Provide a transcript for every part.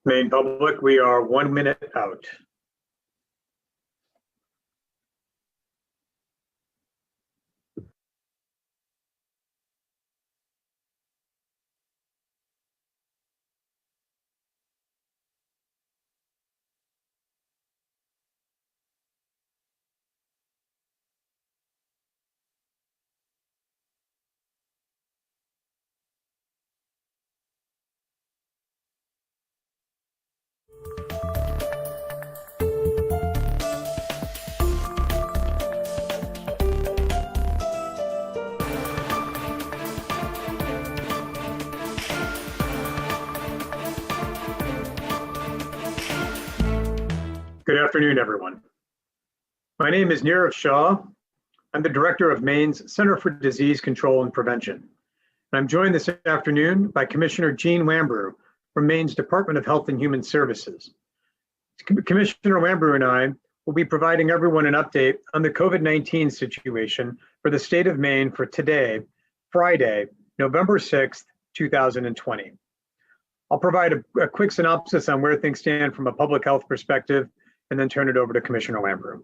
Maine public, we are 1 minute out. Good afternoon, everyone. My name is Nirav Shah. I'm the director of Maine's Center for Disease Control and Prevention. And I'm joined this afternoon by Commissioner Jean Wambrew from Maine's Department of Health and Human Services. Commissioner Wambrew and I will be providing everyone an update on the COVID-19 situation for the state of Maine for today, Friday, November 6th, 2020. I'll provide a quick synopsis on where things stand from a public health perspective and then turn it over to Commissioner Wambrew.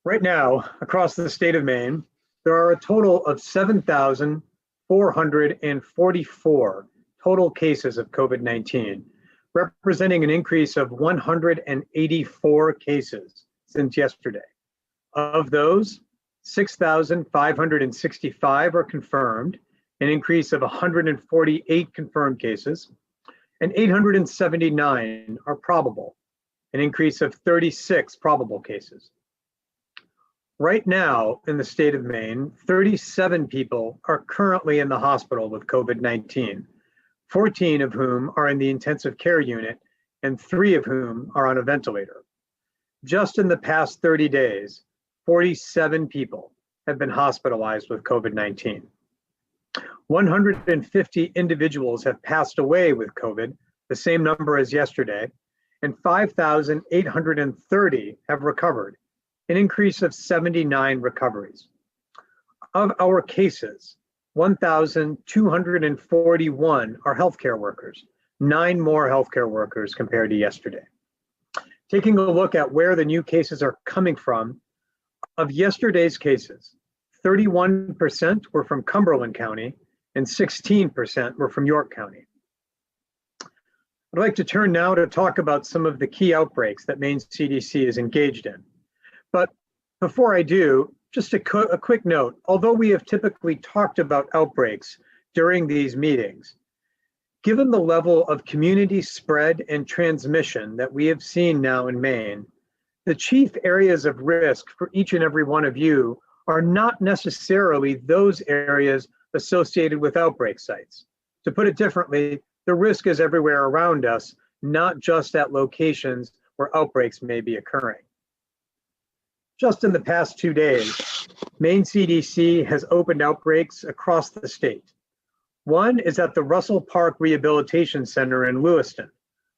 Right now, across the state of Maine, there are a total of 7,444 total cases of COVID-19, representing an increase of 184 cases since yesterday. Of those, 6,565 are confirmed, an increase of 148 confirmed cases, and 879 are probable, an increase of 36 probable cases. Right now in the state of Maine, 37 people are currently in the hospital with COVID-19, 14 of whom are in the intensive care unit and 3 of whom are on a ventilator. Just in the past 30 days, 47 people have been hospitalized with COVID-19. 150 individuals have passed away with COVID, the same number as yesterday, and 5,830 have recovered, an increase of 79 recoveries. Of our cases, 1,241 are healthcare workers, 9 more healthcare workers compared to yesterday. Taking a look at where the new cases are coming from, of yesterday's cases, 31% were from Cumberland County and 16% were from York County. I'd like to turn now to talk about some of the key outbreaks that Maine CDC is engaged in. But before I do, just a quick note, although we have typically talked about outbreaks during these meetings, given the level of community spread and transmission that we have seen now in Maine, the chief areas of risk for each and every one of you are not necessarily those areas associated with outbreak sites. To put it differently, the risk is everywhere around us, not just at locations where outbreaks may be occurring. Just in the past 2 days, Maine CDC has opened outbreaks across the state. One is at the Russell Park Rehabilitation Center in Lewiston,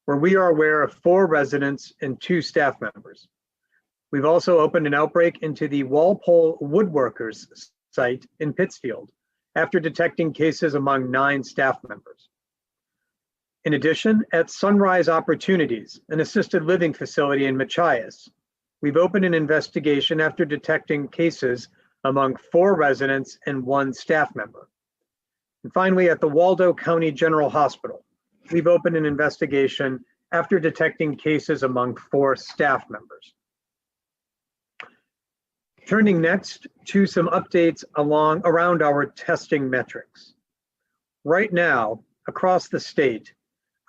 where we are aware of 4 residents and 2 staff members. We've also opened an outbreak into the Walpole Woodworkers site in Pittsfield after detecting cases among 9 staff members. In addition, at Sunrise Opportunities, an assisted living facility in Machias, we've opened an investigation after detecting cases among 4 residents and 1 staff member. And finally, at the Waldo County General Hospital, we've opened an investigation after detecting cases among 4 staff members. Turning next to some updates around our testing metrics. Right now, across the state,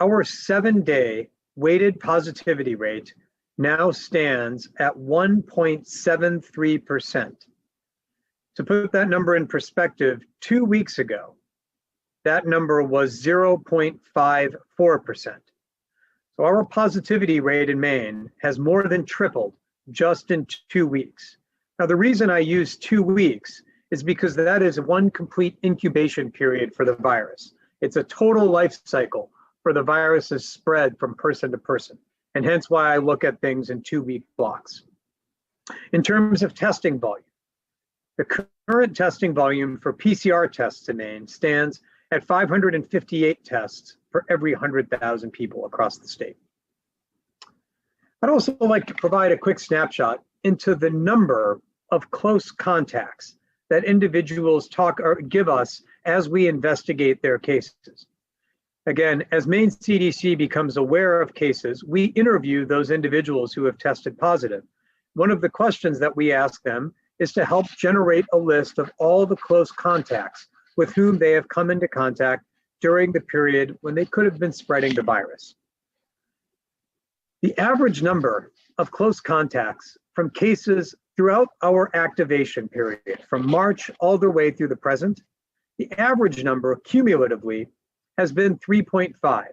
our 7-day weighted positivity rate now stands at 1.73%. To put that number in perspective, 2 weeks ago, that number was 0.54%. So our positivity rate in Maine has more than tripled just in 2 weeks. Now, the reason I use 2 weeks is because that is one complete incubation period for the virus. It's a total life cycle for the virus's spread from person to person, and hence why I look at things in 2-week blocks. In terms of testing volume, the current testing volume for PCR tests in Maine stands at 558 tests for every 100,000 people across the state. I'd also like to provide a quick snapshot into the number of close contacts that individuals give us as we investigate their cases. Again, as Maine CDC becomes aware of cases, we interview those individuals who have tested positive. One of the questions that we ask them is to help generate a list of all the close contacts with whom they have come into contact during the period when they could have been spreading the virus. The average number of close contacts from cases throughout our activation period, from March all the way through the present, the average number cumulatively has been 3.5,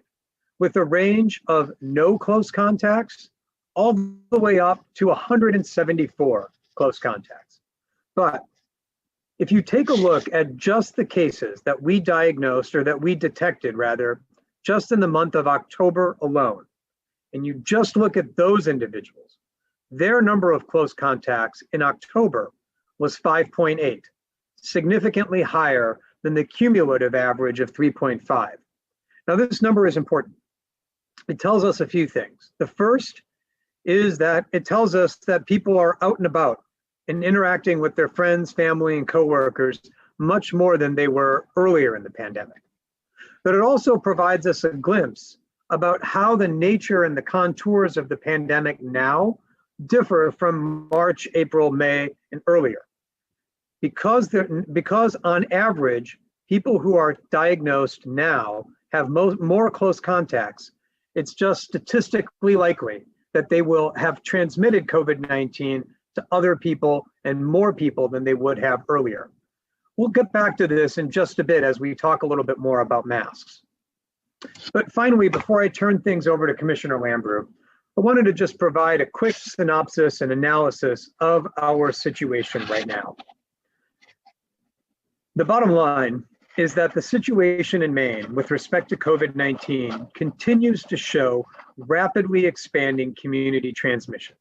with a range of no close contacts all the way up to 174 close contacts. But if you take a look at just the cases that we diagnosed, or that we detected rather, just in the month of October alone, and you just look at those individuals, their number of close contacts in October was 5.8, significantly higher than the cumulative average of 3.5. Now, this number is important. It tells us a few things. The first is that it tells us that people are out and about and interacting with their friends, family, and coworkers much more than they were earlier in the pandemic. But it also provides us a glimpse about how the nature and the contours of the pandemic now differ from March, April, May, and earlier. Because on average, people who are diagnosed now have more close contacts, it's just statistically likely that they will have transmitted COVID-19 to other people and more people than they would have earlier. We'll get back to this in just a bit as we talk a little bit more about masks. But finally, before I turn things over to Commissioner Lambrou, I wanted to just provide a quick synopsis and analysis of our situation right now. The bottom line is that the situation in Maine with respect to COVID-19 continues to show rapidly expanding community transmission.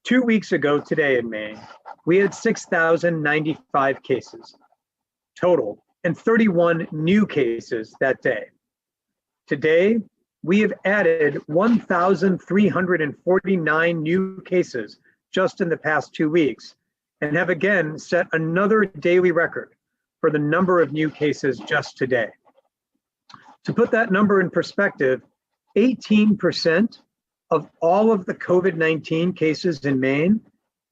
2 weeks ago today in Maine, we had 6,095 cases total and 31 new cases that day. Today, we have added 1,349 new cases just in the past 2 weeks and have again set another daily record for the number of new cases just today. To put that number in perspective, 18% of all of the COVID-19 cases in Maine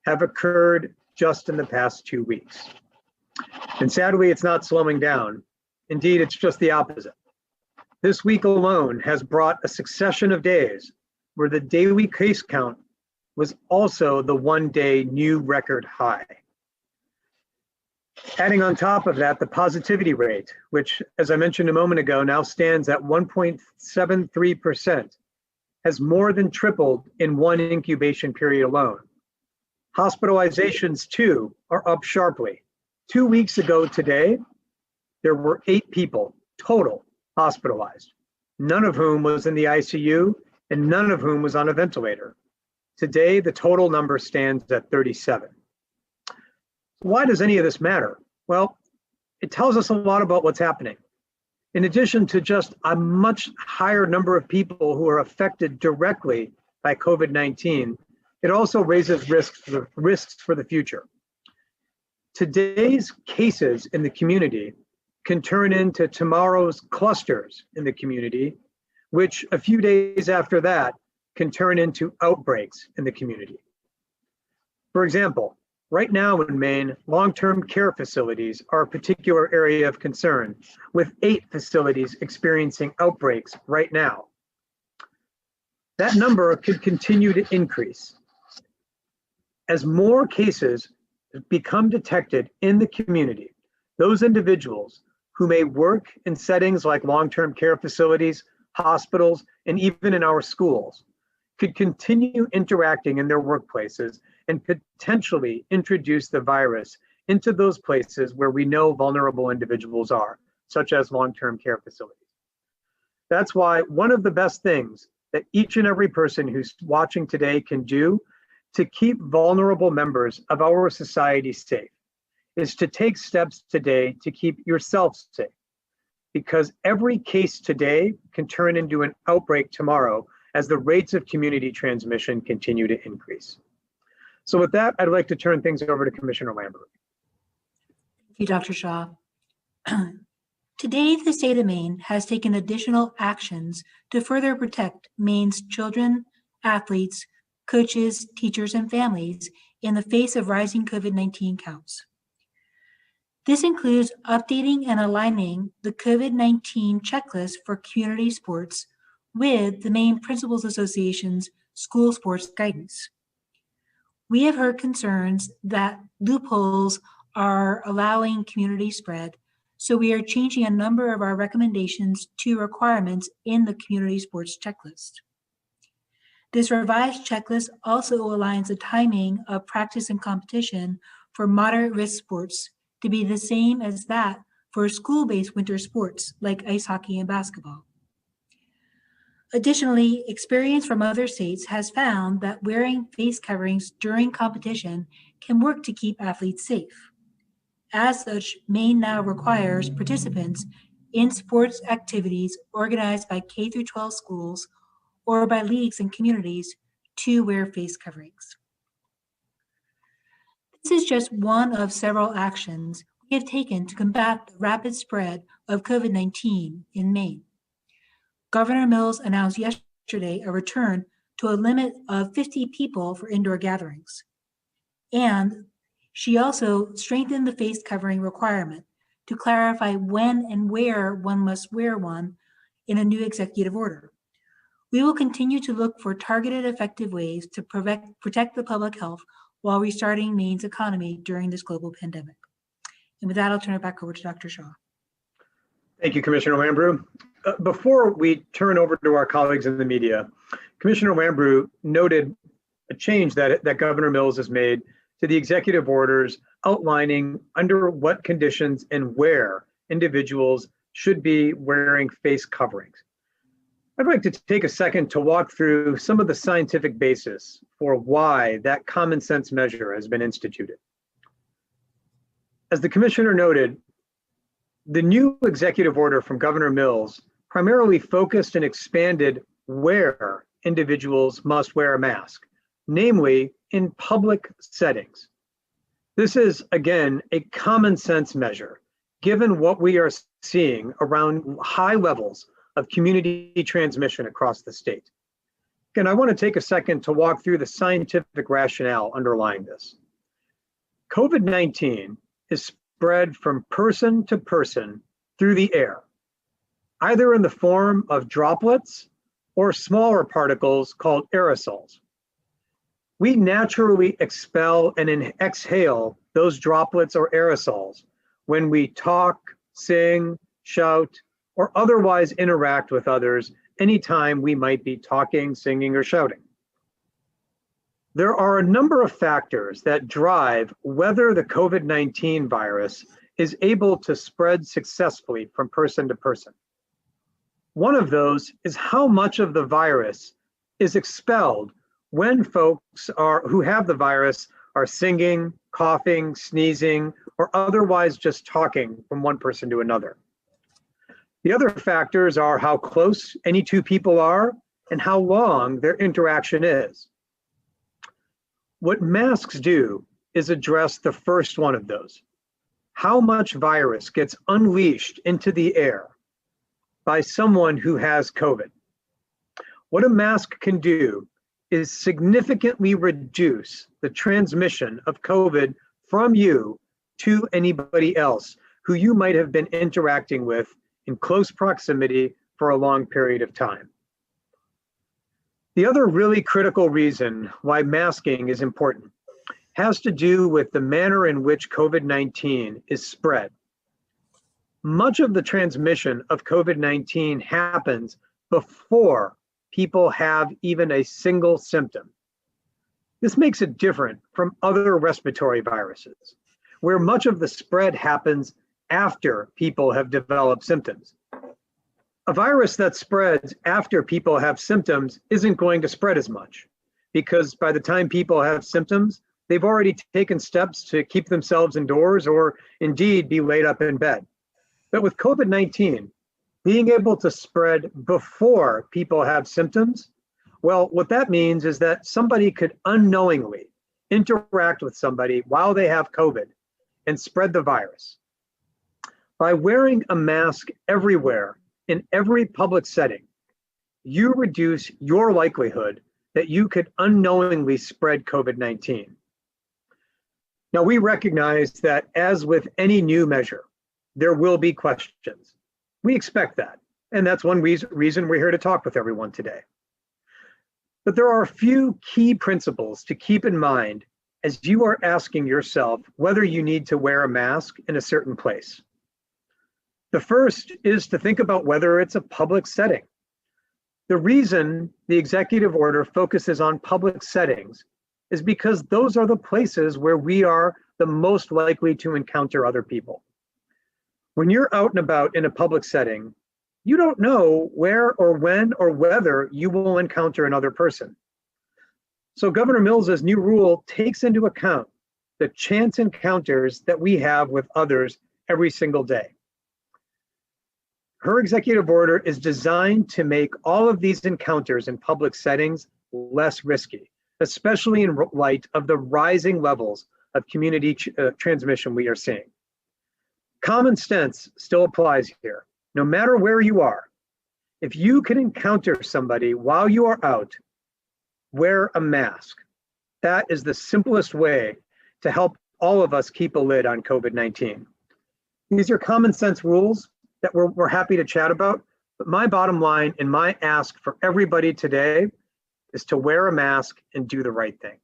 have occurred just in the past 2 weeks. And sadly, it's not slowing down. Indeed, it's just the opposite. This week alone has brought a succession of days where the daily case count was also the one-day new record high. Adding on top of that, the positivity rate, which, as I mentioned a moment ago, now stands at 1.73%, has more than tripled in one incubation period alone. Hospitalizations, too, are up sharply. 2 weeks ago today, there were 8 people total hospitalized, none of whom was in the ICU and none of whom was on a ventilator. Today, the total number stands at 37. Why does any of this matter? Well, it tells us a lot about what's happening. In addition to just a much higher number of people who are affected directly by COVID-19, it also raises risks for the future. Today's cases in the community can turn into tomorrow's clusters in the community, which a few days after that can turn into outbreaks in the community. For example, right now in Maine, long-term care facilities are a particular area of concern, with 8 facilities experiencing outbreaks right now. That number could continue to increase. As more cases become detected in the community, those individuals who may work in settings like long-term care facilities, hospitals, and even in our schools could continue interacting in their workplaces and potentially introduce the virus into those places where we know vulnerable individuals are, such as long-term care facilities. That's why one of the best things that each and every person who's watching today can do to keep vulnerable members of our society safe is to take steps today to keep yourself safe. because every case today can turn into an outbreak tomorrow as the rates of community transmission continue to increase. So with that, I'd like to turn things over to Commissioner Lambert. Thank you, Dr. Shah. Today, the state of Maine has taken additional actions to further protect Maine's children, athletes, coaches, teachers, and families in the face of rising COVID-19 counts. This includes updating and aligning the COVID-19 checklist for community sports with the Maine Principals Association's school sports guidance. We have heard concerns that loopholes are allowing community spread, so we are changing a number of our recommendations to requirements in the community sports checklist. This revised checklist also aligns the timing of practice and competition for moderate risk sports to be the same as that for school-based winter sports like ice hockey and basketball. Additionally, experience from other states has found that wearing face coverings during competition can work to keep athletes safe. As such, Maine now requires participants in sports activities organized by K-12 schools or by leagues and communities to wear face coverings. This is just one of several actions we have taken to combat the rapid spread of COVID-19 in Maine. Governor Mills announced yesterday a return to a limit of 50 people for indoor gatherings. And she also strengthened the face covering requirement to clarify when and where one must wear one in a new executive order. We will continue to look for targeted, effective ways to protect the public health while restarting Maine's economy during this global pandemic. And with that, I'll turn it back over to Dr. Shah. Thank you, Commissioner Lambrou. Before we turn over to our colleagues in the media, Commissioner Lambrou noted a change that Governor Mills has made to the executive orders outlining under what conditions and where individuals should be wearing face coverings. I'd like to take a second to walk through some of the scientific basis for why that common sense measure has been instituted. As the commissioner noted, the new executive order from Governor Mills primarily focused and expanded where individuals must wear a mask, namely in public settings. This is, again, a common sense measure, given what we are seeing around high levels of community transmission across the state. Again, I want to take a second to walk through the scientific rationale underlying this. COVID-19 is spread from person to person through the air, either in the form of droplets or smaller particles called aerosols. We naturally expel and exhale those droplets or aerosols when we talk, sing, shout, or otherwise interact with others anytime we might be talking, singing, or shouting. There are a number of factors that drive whether the COVID-19 virus is able to spread successfully from person to person. One of those is how much of the virus is expelled when folks who have the virus are singing, coughing, sneezing, or otherwise just talking from one person to another. The other factors are how close any two people are and how long their interaction is. What masks do is address the first one of those. How much virus gets unleashed into the air by someone who has COVID. What a mask can do is significantly reduce the transmission of COVID from you to anybody else who you might have been interacting with in close proximity for a long period of time. The other really critical reason why masking is important has to do with the manner in which COVID-19 is spread. Much of the transmission of COVID-19 happens before people have even a single symptom. This makes it different from other respiratory viruses, where much of the spread happens after people have developed symptoms. A virus that spreads after people have symptoms isn't going to spread as much, because by the time people have symptoms, they've already taken steps to keep themselves indoors or indeed be laid up in bed. But with COVID-19, Being able to spread before people have symptoms, well, what that means is that somebody could unknowingly interact with somebody while they have COVID and spread the virus. By wearing a mask everywhere in every public setting, you reduce your likelihood that you could unknowingly spread COVID-19. Now, we recognize that as with any new measure, there will be questions. We expect that, and that's one reason we're here to talk with everyone today. But there are a few key principles to keep in mind as you are asking yourself whether you need to wear a mask in a certain place. The first is to think about whether it's a public setting. The reason the executive order focuses on public settings is because those are the places where we are the most likely to encounter other people. When you're out and about in a public setting, you don't know where or when or whether you will encounter another person. So Governor Mills's new rule takes into account the chance encounters that we have with others every single day. Her executive order is designed to make all of these encounters in public settings less risky, especially in light of the rising levels of community transmission we are seeing. Common sense still applies here. No matter where you are, if you can encounter somebody while you are out, wear a mask. That is the simplest way to help all of us keep a lid on COVID-19. These are common sense rules that we're happy to chat about, but my bottom line and my ask for everybody today is to wear a mask and do the right thing.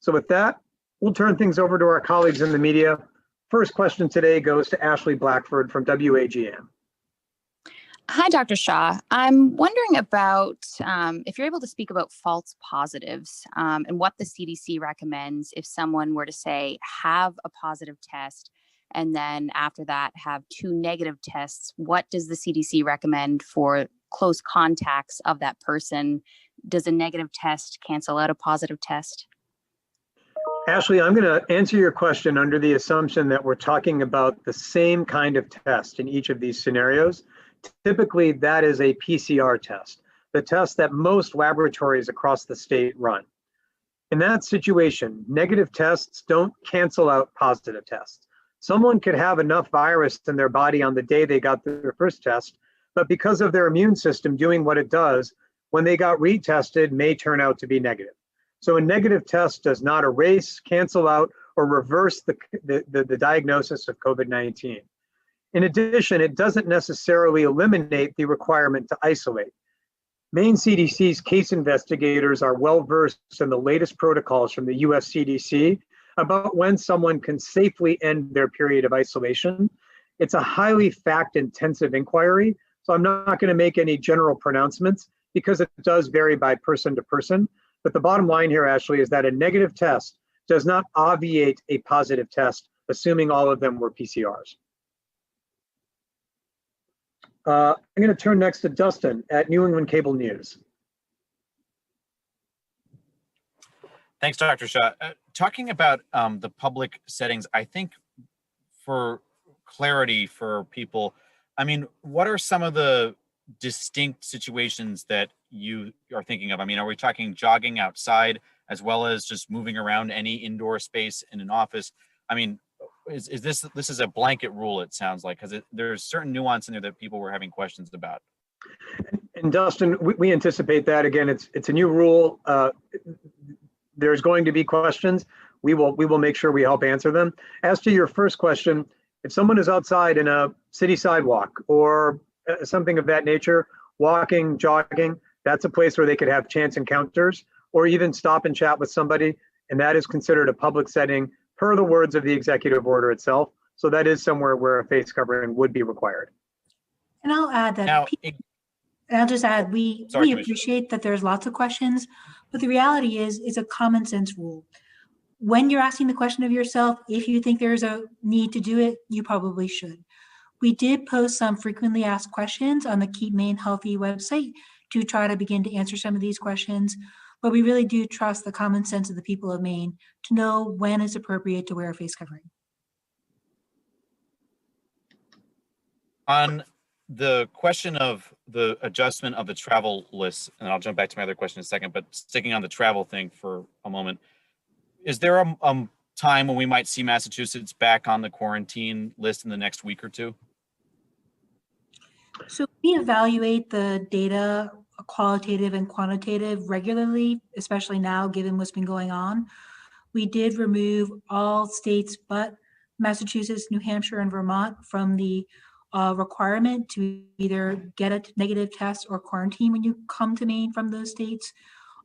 So with that, we'll turn things over to our colleagues in the media. First question today goes to Ashley Blackford from WAGM. Hi, Dr. Shah. I'm wondering about if you're able to speak about false positives and what the CDC recommends if someone were to say have a positive test and then after that have 2 negative tests. What does the CDC recommend for close contacts of that person? Does a negative test cancel out a positive test? Ashley, I'm going to answer your question under the assumption that we're talking about the same kind of test in each of these scenarios. Typically, that is a PCR test, the test that most laboratories across the state run. In that situation, negative tests don't cancel out positive tests. Someone could have enough virus in their body on the day they got their first test, but because of their immune system doing what it does, when they got retested, may turn out to be negative. So a negative test does not erase, cancel out, or reverse the diagnosis of COVID-19. In addition, it doesn't necessarily eliminate the requirement to isolate. Maine CDC's case investigators are well versed in the latest protocols from the US CDC about when someone can safely end their period of isolation. It's a highly fact-intensive inquiry, so I'm not going to make any general pronouncements because it does vary by person to person. But the bottom line here, Ashley, is that a negative test does not obviate a positive test, assuming all of them were PCRs. I'm going to turn next to Dustin at New England Cable News. Thanks, Dr. Shah. Talking about the public settings, I think for clarity for people, I mean, what are some of the distinct situations that you are thinking of? I mean, are we talking jogging outside as well as just moving around any indoor space in an office? I mean, is this is a blanket rule, it sounds like, because there's certain nuance in there that people were having questions about. And Dustin, we anticipate that. Again, it's a new rule. There's going to be questions. We will make sure we help answer them. As to your first question, if someone is outside in a city sidewalk or something of that nature, walking, jogging, that's a place where they could have chance encounters or even stop and chat with somebody, and that is considered a public setting per the words of the executive order itself. So that is somewhere where a face covering would be required. And I'll add that, Now, and I'll just add, we appreciate that there's lots of questions, but the reality is it's a common sense rule. When you're asking the question of yourself, if you think there's a need to do it, you probably should. We did post some frequently asked questions on the Keep Maine Healthy website to try to begin to answer some of these questions, but we really do trust the common sense of the people of Maine to know when it's appropriate to wear a face covering. on the question of the adjustment of the travel list, and I'll jump back to my other question in a second, but sticking on the travel thing for a moment, is there a time when we might see Massachusetts back on the quarantine list in the next week or two? So we evaluate the data, qualitative and quantitative, regularly, especially now, given what's been going on. We did remove all states but Massachusetts, New Hampshire, and Vermont from the requirement to either get a negative test or quarantine when you come to Maine from those states.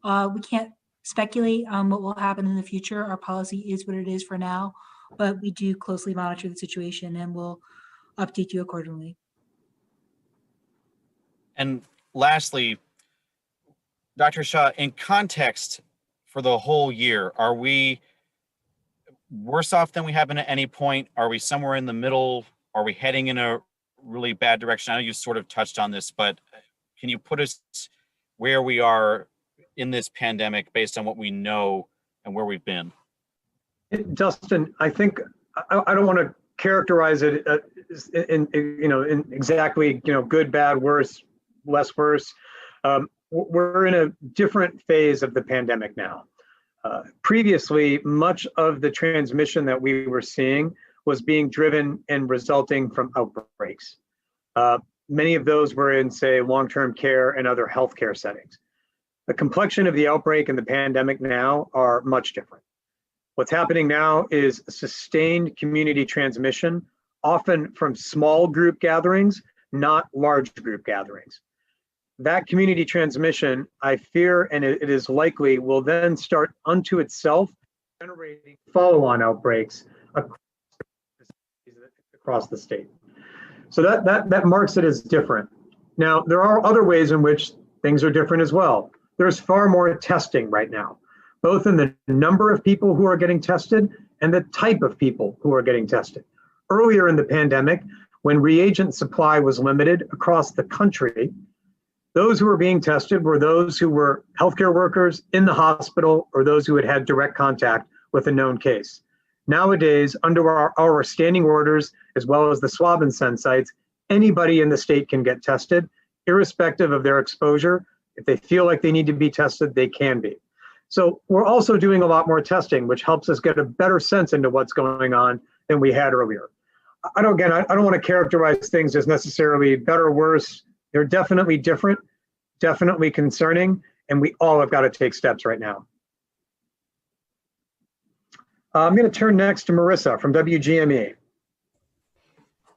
We can't speculate on what will happen in the future. Our policy is what it is for now, but we do closely monitor the situation and will update you accordingly. And lastly, Dr. Shah, in context for the whole year, are we worse off than we have been at any point? Are we somewhere in the middle? Are we heading in a really bad direction? I know you sort of touched on this, but can you put us where we are in this pandemic based on what we know and where we've been? Justin, I think I don't want to characterize it in exactly good, bad, worse, less worse. We're in a different phase of the pandemic now. Previously, much of the transmission that we were seeing was being driven and resulting from outbreaks. Many of those were in, say, long-term care and other healthcare settings. The complexion of the outbreak and the pandemic now are much different. What's happening now is sustained community transmission, often from small group gatherings, not large group gatherings. That community transmission, I fear, and it is likely, will then start unto itself generating follow-on outbreaks across the state. So that marks it as different. Now, there are other ways in which things are different as well. There's far more testing right now, both in the number of people who are getting tested and the type of people who are getting tested. Earlier in the pandemic, when reagent supply was limited across the country, those who were being tested were those who were healthcare workers in the hospital or those who had had direct contact with a known case. Nowadays, under our standing orders, as well as the swab and send sites, anybody in the state can get tested, irrespective of their exposure. If they feel like they need to be tested, they can be. So we're also doing a lot more testing, which helps us get a better sense into what's going on than we had earlier. I don't want to characterize things as necessarily better or worse. They're definitely different, definitely concerning, and we all have got to take steps right now. I'm going to turn next to Marissa from WGME.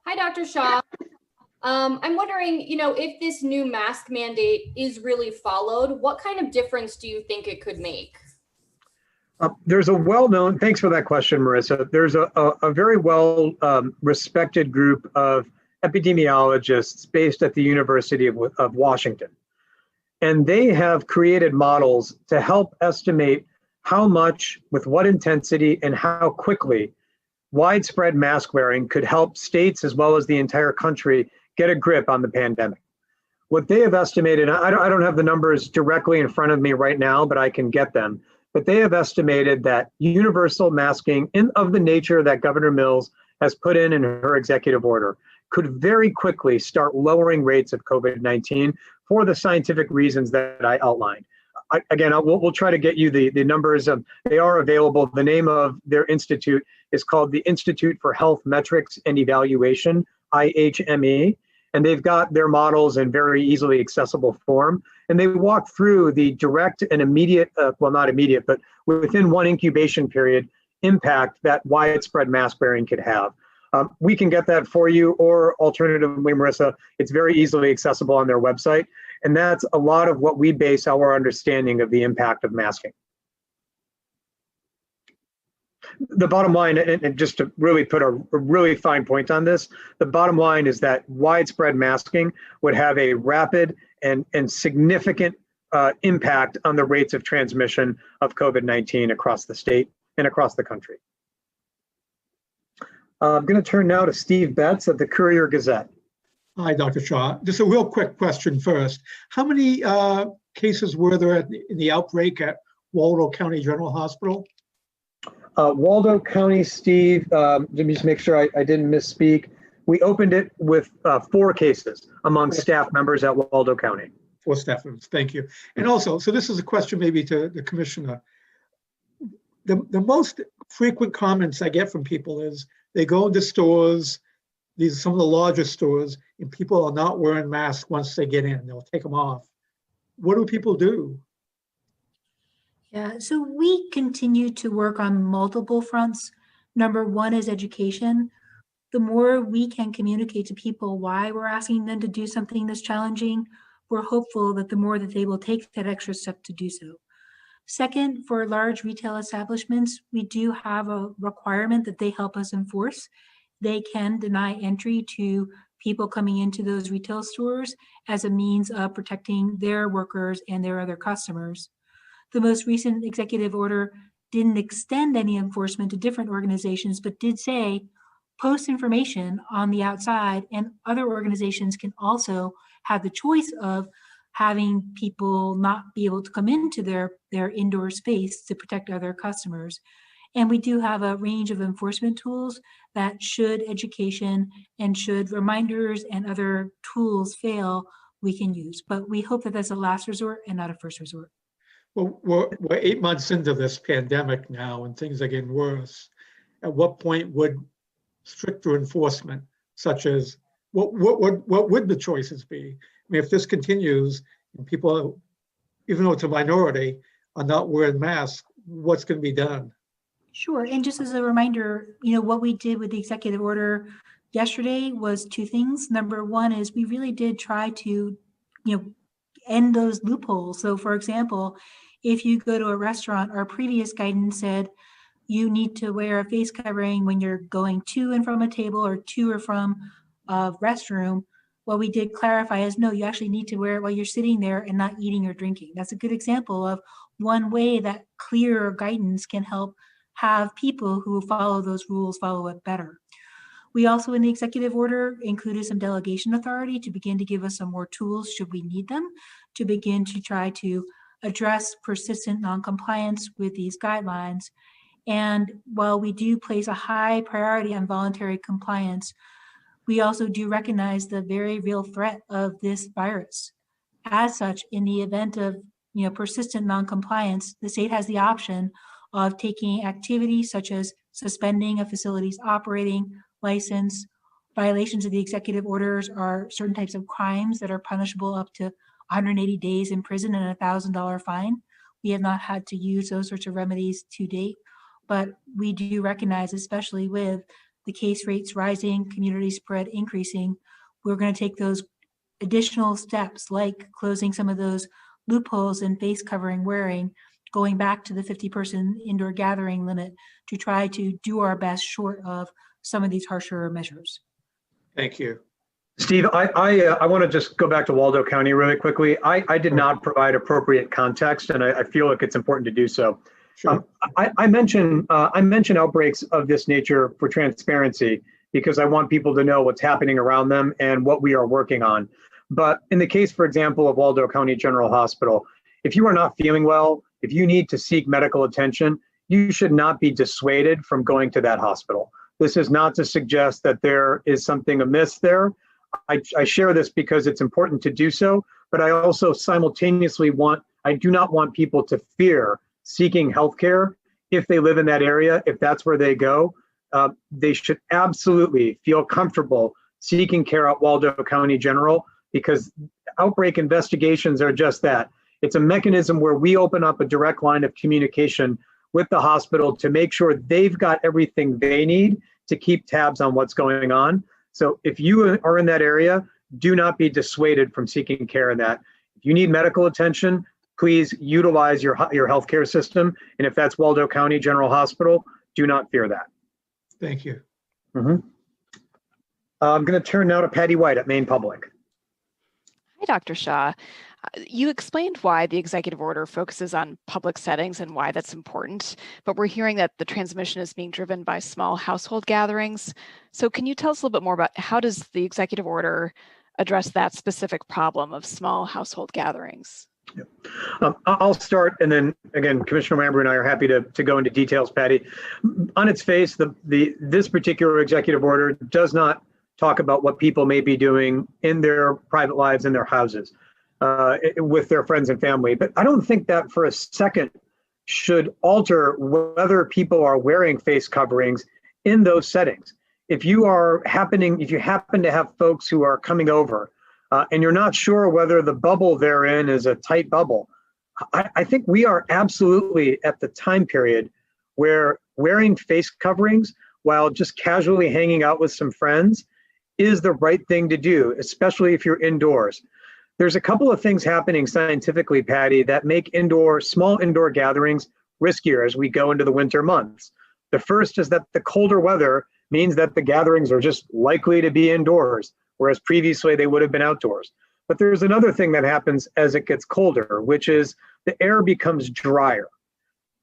Hi, Dr. Shah. I'm wondering, if this new mask mandate is really followed, what kind of difference do you think it could make? There's a well-known, thanks for that question, Marissa. There's a very well respected group of epidemiologists based at the University of Washington. And they have created models to help estimate how much, with what intensity, and how quickly widespread mask wearing could help states as well as the entire country get a grip on the pandemic. What they have estimated, I don't have the numbers directly in front of me right now, but I can get them. But they have estimated that universal masking of the nature that Governor Mills has put in her executive order could very quickly start lowering rates of COVID-19 for the scientific reasons that I outlined. We'll try to get you the numbers. They are available. The name of their institute is called the Institute for Health Metrics and Evaluation, IHME, and they've got their models in very easily accessible form. And they walk through the direct and immediate, well, not immediate, but within one incubation period, impact that widespread mask wearing could have. We can get that for you, or alternatively, Marissa, it's very easily accessible on their website. And that's a lot of what we base our understanding of the impact of masking. The bottom line, and just to really put a really fine point on this, the bottom line is that widespread masking would have a rapid and significant impact on the rates of transmission of COVID-19 across the state and across the country. I'm going to turn now to Steve Betts of the Courier-Gazette. Hi, Dr. Shah. Just a real quick question first. How many cases were there in the outbreak at Waldo County General Hospital? Waldo County, Steve, let me just make sure I didn't misspeak. We opened it with 4 cases among staff members at Waldo County. 4 staff members, thank you. And also, so this is a question maybe to the commissioner. The most frequent comments I get from people is they go into stores, these are some of the larger stores, and people are not wearing masks once they get in. They'll take them off. What do people do? Yeah, so we continue to work on multiple fronts. Number one is education. The more we can communicate to people why we're asking them to do something that's challenging, we're hopeful that the more that they will take that extra step to do so. Second, for large retail establishments, we do have a requirement that they help us enforce. They can deny entry to people coming into those retail stores as a means of protecting their workers and their other customers. The most recent executive order didn't extend any enforcement to different organizations, but did say post information on the outside, and other organizations can also have the choice of having people not be able to come into their indoor space to protect other customers. And we do have a range of enforcement tools that, should education and should reminders and other tools fail, we can use. But we hope that that's a last resort and not a first resort. Well, we're 8 months into this pandemic now, and things are getting worse. At what point would stricter enforcement, such as what would the choices be? I mean, if this continues and people, even though it's a minority, are not wearing masks, what's going to be done? Sure. And just as a reminder, what we did with the executive order yesterday was 2 things. Number one is we really did try to, end those loopholes. So for example, if you go to a restaurant, our previous guidance said you need to wear a face covering when you're going to and from a table or to or from a restroom. What we did clarify is, no, you actually need to wear it while you're sitting there and not eating or drinking. That's a good example of one way that clear guidance can help have people who follow those rules follow it better. We also, in the executive order, included some delegation authority to begin to give us some more tools, should we need them, to begin to try to address persistent noncompliance with these guidelines. And while we do place a high priority on voluntary compliance, we also do recognize the very real threat of this virus. As such, in the event of persistent noncompliance, the state has the option of taking activities such as suspending a facility's operating license. Violations of the executive orders are certain types of crimes that are punishable up to 180 days in prison and a $1,000 fine. We have not had to use those sorts of remedies to date, but we do recognize, especially with the case rates rising, community spread increasing, we're going to take those additional steps like closing some of those loopholes in face covering wearing, going back to the 50-person indoor gathering limit to try to do our best short of some of these harsher measures. Thank you. Steve, I want to just go back to Waldo County really quickly. I did not provide appropriate context, and I feel like it's important to do so. Sure. I mention outbreaks of this nature for transparency because I want people to know what's happening around them and what we are working on. But in the case, for example, of Waldo County General Hospital, if you are not feeling well, if you need to seek medical attention, you should not be dissuaded from going to that hospital. This is not to suggest that there is something amiss there. I share this because it's important to do so, but I also simultaneously I do not want people to fear seeking healthcare if they live in that area. If that's where they go, they should absolutely feel comfortable seeking care at Waldo County General, because outbreak investigations are just that. It's a mechanism where we open up a direct line of communication with the hospital to make sure they've got everything they need to keep tabs on what's going on. So if you are in that area, do not be dissuaded from seeking care in that. If you need medical attention, please utilize your healthcare system. And if that's Waldo County General Hospital, do not fear that. Thank you. I'm going to turn now to Patty White at Maine Public. Hi, Dr. Shah. You explained why the executive order focuses on public settings and why that's important, but we're hearing that the transmission is being driven by small household gatherings. So can you tell us a little bit more about how does the executive order address that specific problem of small household gatherings? I'll start, and then again, Commissioner Mambrew and I are happy to go into details, Patty. On its face, this particular executive order does not talk about what people may be doing in their private lives, in their houses, with their friends and family. But I don't think that for a second should alter whether people are wearing face coverings in those settings. If you happen to have folks who are coming over and you're not sure whether the bubble they're in is a tight bubble, I think we are absolutely at the time period where wearing face coverings while just casually hanging out with some friends is the right thing to do, especially if you're indoors. There's a couple of things happening scientifically, Patty, that make small indoor gatherings riskier as we go into the winter months. The first is that the colder weather means that the gatherings are just likely to be indoors, whereas previously they would have been outdoors. But there's another thing that happens as it gets colder, which is the air becomes drier.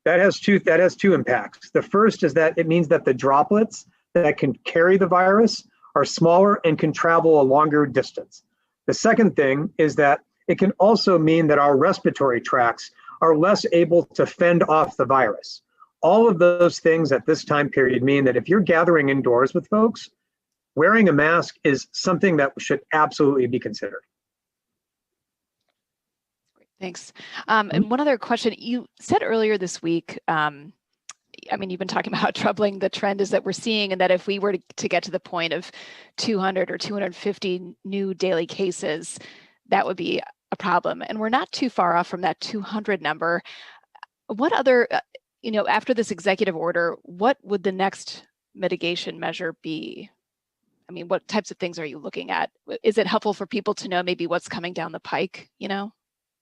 That has two impacts. The first is that it means that the droplets that can carry the virus are smaller and can travel a longer distance. The second thing is that it can also mean that our respiratory tracts are less able to fend off the virus. All of those things at this time period mean that if you're gathering indoors with folks, wearing a mask is something that should absolutely be considered. Thanks. And one other question, you said earlier this week, you've been talking about how troubling the trend is that we're seeing, and that if we were to get to the point of 200 or 250 new daily cases, that would be a problem. And we're not too far off from that 200 number. What other, after this executive order, what would the next mitigation measure be? I mean, what types of things are you looking at? Is it helpful for people to know maybe what's coming down the pike,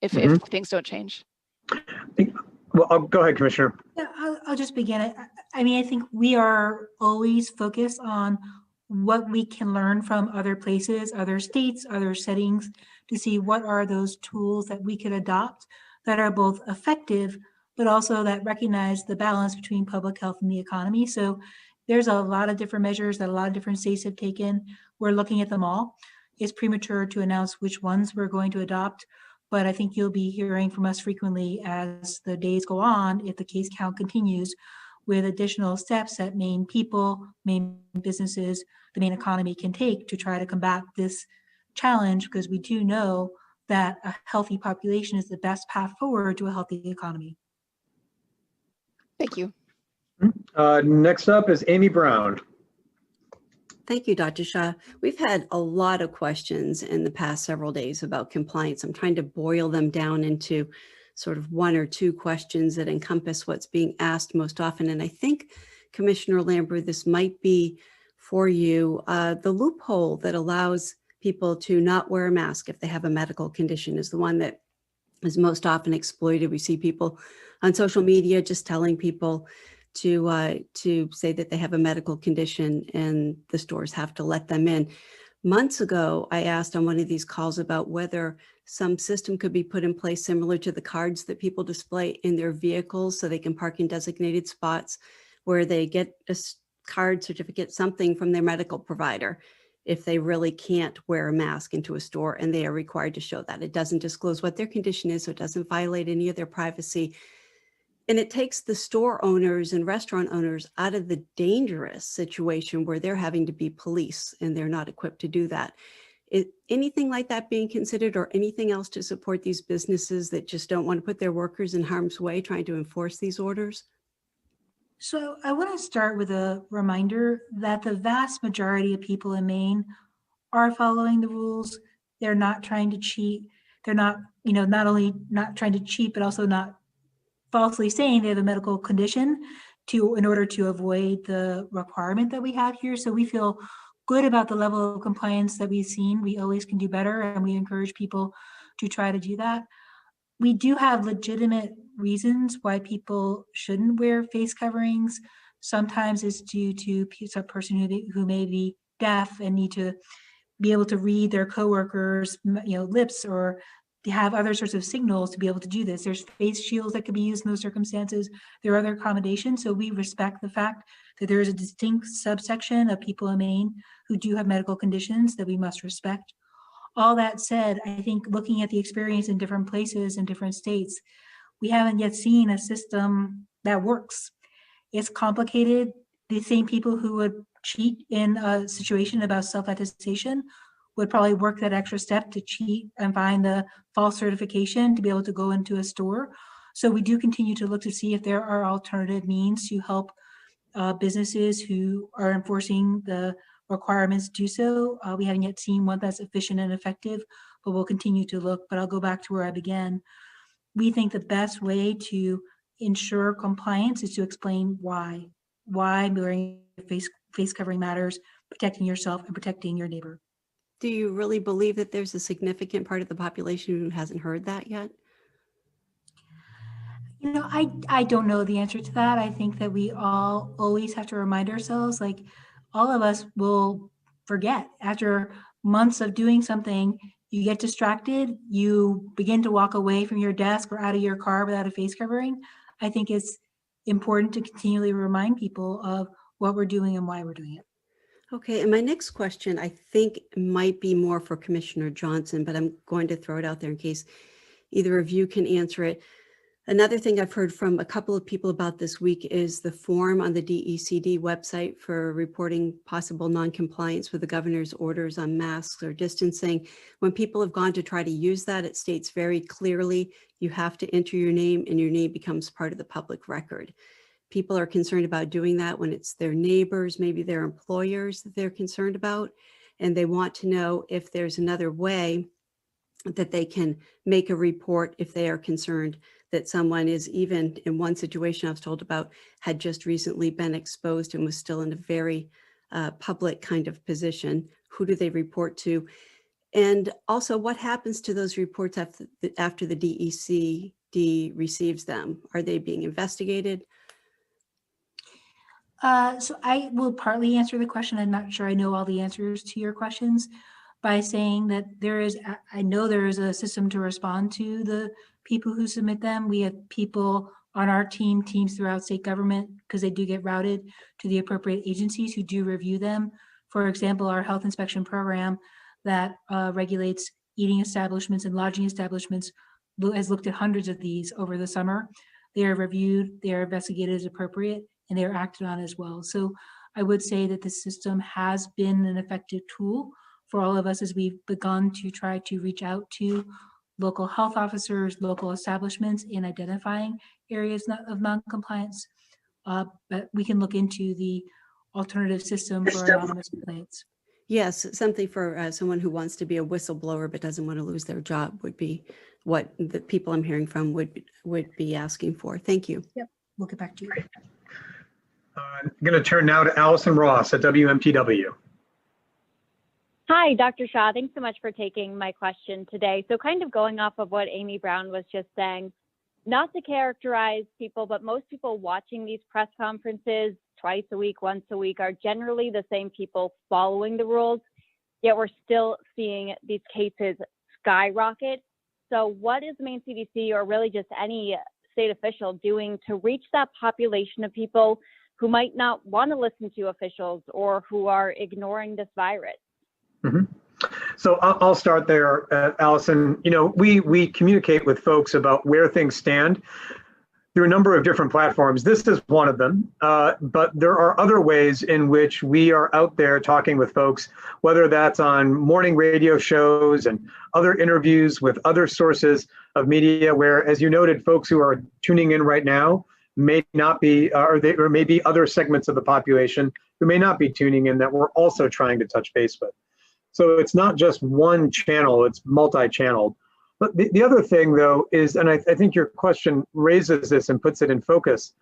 if things don't change? Well, go ahead, Commissioner. Yeah, I'll just begin. I think we are always focused on what we can learn from other places, other states, other settings, to see what are those tools that we could adopt that are both effective, but also that recognize the balance between public health and the economy. So there's a lot of different measures that a lot of different states have taken. We're looking at them all. It's premature to announce which ones we're going to adopt, but I think you'll be hearing from us frequently as the days go on, if the case count continues, with additional steps that Maine people, Maine businesses, the Maine economy can take to try to combat this challenge, because we do know that a healthy population is the best path forward to a healthy economy. Thank you. Next up is Amy Brown. Thank you, Dr. Shah. We've had a lot of questions in the past several days about compliance. I'm trying to boil them down into sort of one or two questions that encompass what's being asked most often. And I think, Commissioner Lambert, this might be for you. The loophole that allows people to not wear a mask if they have a medical condition is the one that is most often exploited. We see people on social media just telling people to say that they have a medical condition, and the stores have to let them in. Months ago, I asked on one of these calls about whether some system could be put in place similar to the cards that people display in their vehicles so they can park in designated spots, where they get a card, certificate, something from their medical provider if they really can't wear a mask into a store, and they are required to show that. It doesn't disclose what their condition is, so it doesn't violate any of their privacy. And it takes the store owners and restaurant owners out of the dangerous situation where they're having to be police and they're not equipped to do that. Is anything like that being considered, or anything else to support these businesses that just don't want to put their workers in harm's way trying to enforce these orders? So I want to start with a reminder that the vast majority of people in Maine are following the rules. They're not trying to cheat. They're not, not only not trying to cheat, but also not falsely saying they have a medical condition in order to avoid the requirement that we have here. So we feel good about the level of compliance that we've seen. We always can do better, and we encourage people to try to do that. We do have legitimate reasons why people shouldn't wear face coverings. Sometimes it's due to a person who may be deaf and need to be able to read their coworkers' lips, or to have other sorts of signals to be able to do this. There's face shields that could be used in those circumstances. There are other accommodations. So we respect the fact that there is a distinct subsection of people in Maine who do have medical conditions that we must respect. All that said, I think looking at the experience in different places in different states, we haven't yet seen a system that works. It's complicated. The same people who would cheat in a situation about self-attestation would probably work that extra step to cheat and find the false certification to be able to go into a store. So we do continue to look to see if there are alternative means to help businesses who are enforcing the requirements do so. We haven't yet seen one that's efficient and effective, but we'll continue to look. But I'll go back to where I began. We think the best way to ensure compliance is to explain why wearing face covering matters, protecting yourself and protecting your neighbor. Do you really believe that there's a significant part of the population who hasn't heard that yet? You know, I don't know the answer to that. I think that we all always have to remind ourselves, like all of us will forget after months of doing something, you get distracted, you begin to walk away from your desk or out of your car without a face covering. I think it's important to continually remind people of what we're doing and why we're doing it. Okay, and my next question, I think might be more for Commissioner Johnson, but I'm going to throw it out there in case either of you can answer it. Another thing I've heard from a couple of people about this week is the form on the DECD website for reporting possible non-compliance with the governor's orders on masks or distancing. When people have gone to try to use that, it states very clearly you have to enter your name and your name becomes part of the public record. People are concerned about doing that when it's their neighbors, maybe their employers that they're concerned about, and they want to know if there's another way that they can make a report if they are concerned that someone is, even in one situation I was told about, had just recently been exposed and was still in a very public kind of position. Who do they report to? And also, what happens to those reports after the DECD receives them? Are they being investigated? So I will partly answer the question. I'm not sure I know all the answers to your questions by saying that I know there is a system to respond to the people who submit them. We have people on our teams throughout state government, because they do get routed to the appropriate agencies who do review them. For example, our health inspection program that regulates eating establishments and lodging establishments has looked at hundreds of these over the summer. They are reviewed, they are investigated as appropriate, and they are acted on as well. So I would say that the system has been an effective tool for all of us as we've begun to try to reach out to local health officers, local establishments in identifying areas of non-compliance. But we can look into the alternative system for anonymous complaints. Yes, something for someone who wants to be a whistleblower but doesn't want to lose their job would be what the people I'm hearing from would be asking for. Thank you. Yep, we'll get back to you. I'm going to turn now to Allison Ross at WMTW. Hi, Dr. Shah. Thanks so much for taking my question today. So kind of going off of what Amy Brown was just saying, not to characterize people, but most people watching these press conferences twice a week, once a week, are generally the same people following the rules, yet we're still seeing these cases skyrocket. So what is Maine CDC, or really just any state official, doing to reach that population of people who might not want to listen to officials or who are ignoring this virus? Mm-hmm. So I'll start there, Allison. You know, we communicate with folks about where things stand through a number of different platforms. This is one of them, but there are other ways in which we are out there talking with folks, whether that's on morning radio shows and other interviews with other sources of media, where, as you noted, folks who are tuning in right now may not be, or may be other segments of the population who may not be tuning in that we're also trying to touch base with. So it's not just one channel, it's multi-channeled. But the other thing, though, is, and I think your question raises this and puts it in focus,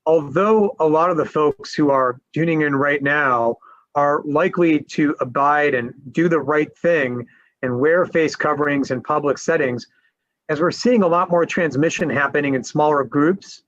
although a lot of the folks who are tuning in right now are likely to abide and do the right thing and wear face coverings in public settings, as we're seeing a lot more transmission happening in smaller groups,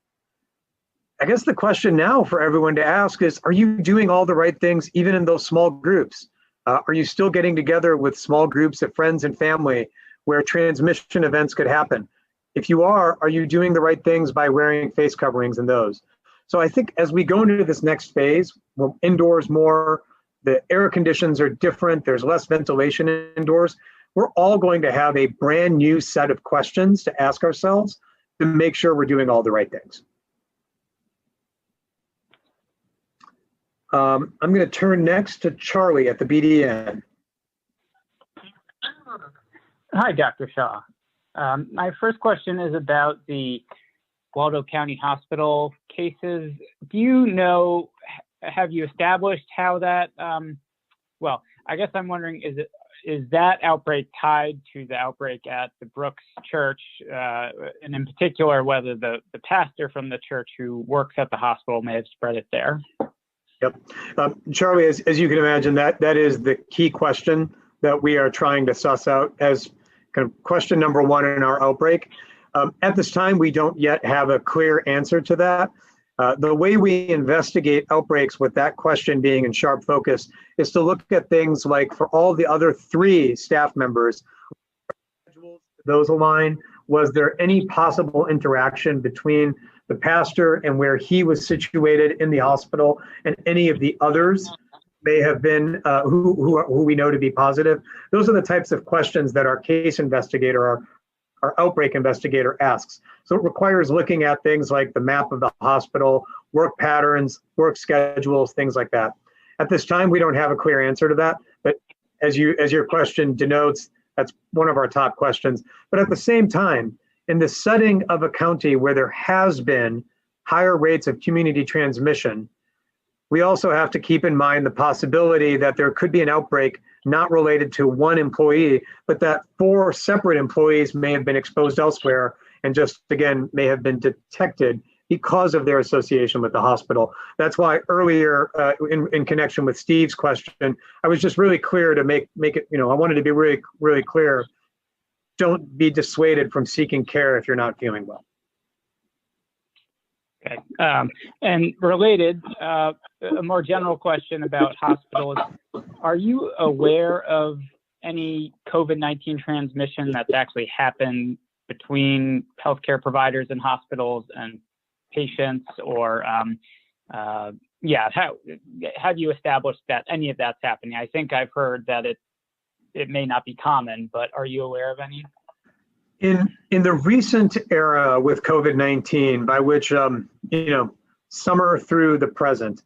I guess the question now for everyone to ask is, are you doing all the right things even in those small groups? Are you still getting together with small groups of friends and family where transmission events could happen? If you are you doing the right things by wearing face coverings in those? So I think as we go into this next phase, we're indoors more, the air conditions are different, there's less ventilation indoors, we're all going to have a brand new set of questions to ask ourselves to make sure we're doing all the right things. I'm going to turn next to Charlie at the BDN. Hi, Dr. Shah. My first question is about the Waldo County Hospital cases. Do you know, have you established how that, well, I guess I'm wondering, is that outbreak tied to the outbreak at the Brooks Church, and in particular, whether the pastor from the church who works at the hospital may have spread it there? Yep. Charlie, as you can imagine, that is the key question that we are trying to suss out as kind of question number one in our outbreak. At this time, we don't yet have a clear answer to that. The way we investigate outbreaks with that question being in sharp focus is to look at things like for all the other 3 staff members, those align, was there any possible interaction between the pastor and where he was situated in the hospital and any of the others may have been who we know to be positive? Those are the types of questions that our case investigator, our outbreak investigator asks. So it requires looking at things like the map of the hospital, work patterns, work schedules, things like that. At this time, we don't have a clear answer to that, but as your question denotes, that's one of our top questions. But at the same time, in the setting of a county where there has been higher rates of community transmission, we also have to keep in mind the possibility that there could be an outbreak not related to one employee, but that 4 separate employees may have been exposed elsewhere and just, again, may have been detected because of their association with the hospital. That's why earlier in connection with Steve's question, I was just really clear to make it, I wanted to be really, really clear. Don't be dissuaded from seeking care if you're not feeling well. Okay. And related, a more general question about hospitals. Are you aware of any COVID-19 transmission that's actually happened between healthcare providers and hospitals and patients, or have you established that any of that's happening? I think I've heard that it may not be common, but are you aware of any? In the recent era with COVID-19, by which summer through the present,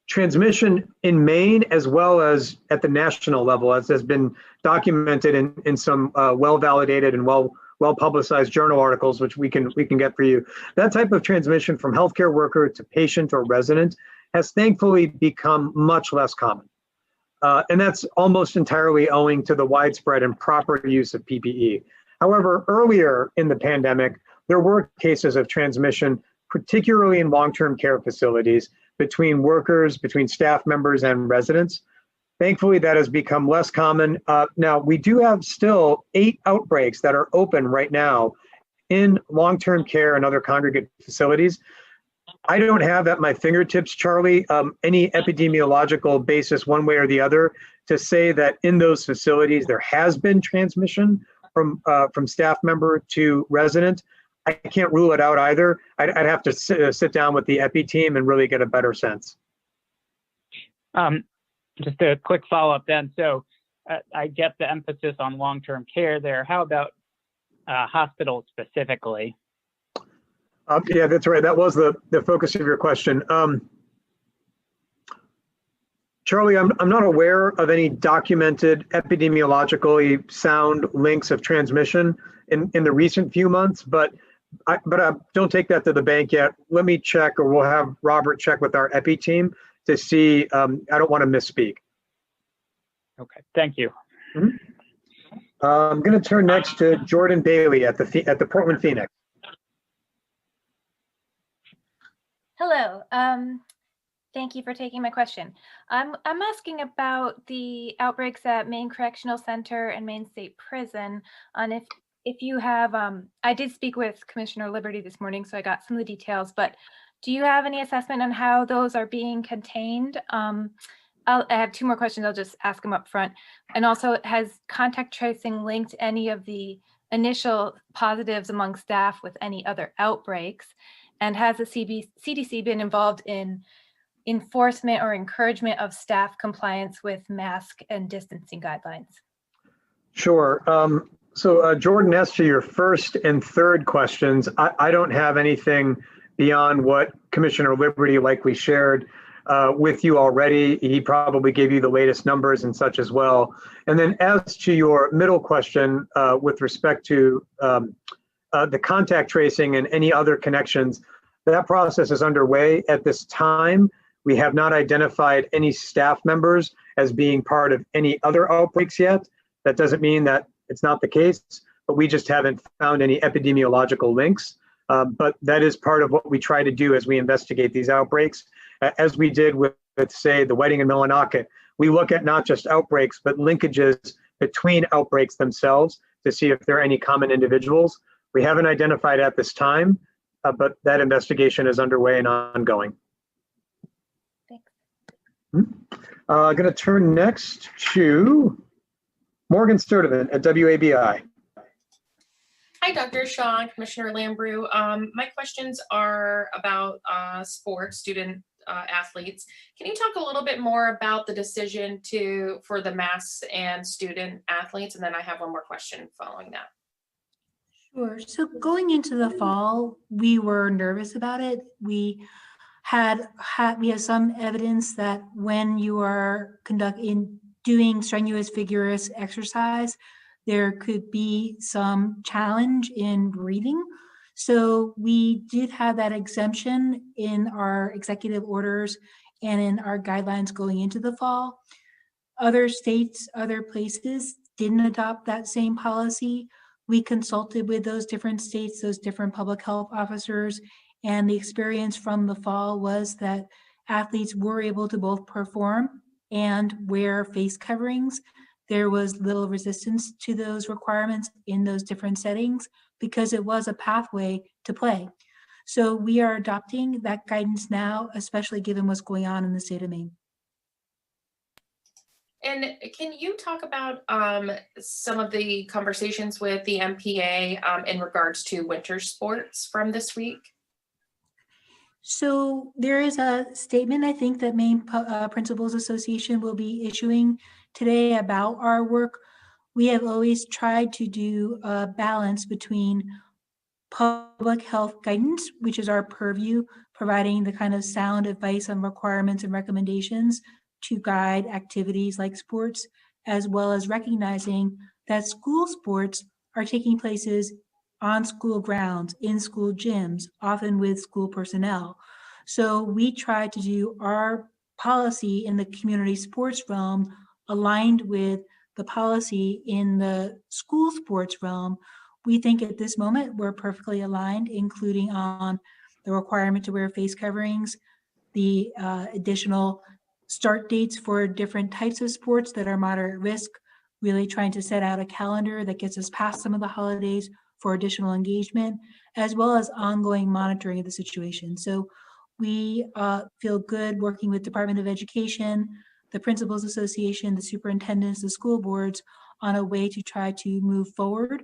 transmission in Maine as well as at the national level, as has been documented in some well-validated and well-publicized journal articles, which we can get for you. That type of transmission from healthcare worker to patient or resident has thankfully become much less common. And that's almost entirely owing to the widespread and proper use of PPE. However, earlier in the pandemic, there were cases of transmission, particularly in long-term care facilities, between workers, between staff members and residents. Thankfully, that has become less common. Now, we do have still 8 outbreaks that are open right now in long-term care and other congregate facilities. I don't have at my fingertips, Charlie, any epidemiological basis one way or the other to say that in those facilities there has been transmission from staff member to resident. I can't rule it out either. I'd have to sit down with the epi team and really get a better sense. Just a quick follow-up then. So I get the emphasis on long-term care there. How about hospitals specifically? Yeah, that's right. That was the focus of your question. Charlie, I'm not aware of any documented epidemiologically sound links of transmission in the recent few months, but I don't take that to the bank yet. Let me check, or we'll have Robert check with our epi team to see. I don't want to misspeak. Okay, thank you. Mm-hmm. I'm going to turn next to Jordan Bailey at the Portland Phoenix. Hello. Thank you for taking my question. I'm asking about the outbreaks at Maine Correctional Center and Maine State Prison. On if you have, I did speak with Commissioner Liberty this morning, so I got some of the details. But do you have any assessment on how those are being contained? I have 2 more questions. I'll just ask them up front. And also, has contact tracing linked any of the initial positives among staff with any other outbreaks? And has the CDC been involved in enforcement or encouragement of staff compliance with mask and distancing guidelines? Sure. So Jordan, as to your first and third questions, I don't have anything beyond what Commissioner Liberty likely shared. with you already. He probably gave you the latest numbers and such as well. And then as to your middle question with respect to the contact tracing and any other connections, that process is underway at this time. We have not identified any staff members as being part of any other outbreaks yet. That doesn't mean that it's not the case, but we just haven't found any epidemiological links. But that is part of what we try to do as we investigate these outbreaks. As we did with say, the wedding in Millinocket, we look at not just outbreaks, but linkages between outbreaks themselves to see if there are any common individuals. We haven't identified at this time, but that investigation is underway and ongoing. Thanks. I'm going to turn next to Morgan Sturdivant at WABI. Hi, Dr. Shah and Commissioner Lambrou. My questions are about sports, student athletes. Can you talk a little bit more about the decision for the masks and student athletes? And then I have one more question following that. Sure. So going into the fall, we were nervous about it. We have some evidence that when you are doing strenuous, vigorous exercise, there could be some challenge in breathing. So we did have that exemption in our executive orders and in our guidelines going into the fall. Other states, other places didn't adopt that same policy. We consulted with those different states, those different public health officers, and the experience from the fall was that athletes were able to both perform and wear face coverings. There was little resistance to those requirements in those different settings because it was a pathway to play. So we are adopting that guidance now, especially given what's going on in the state of Maine. And can you talk about some of the conversations with the MPA in regards to winter sports from this week? So there is a statement, I think, that Maine Principals Association will be issuing today about our work. We have always tried to do a balance between public health guidance, which is our purview, providing the kind of sound advice on requirements and recommendations to guide activities like sports, as well as recognizing that school sports are taking places on school grounds, in school gyms, often with school personnel. So we try to do our policy in the community sports realm aligned with the policy in the school sports realm. We think at this moment we're perfectly aligned, including on the requirement to wear face coverings, the additional start dates for different types of sports that are moderate risk, really trying to set out a calendar that gets us past some of the holidays for additional engagement, as well as ongoing monitoring of the situation. So we feel good working with Department of Education, the Principals Association, the superintendents, the school boards on a way to try to move forward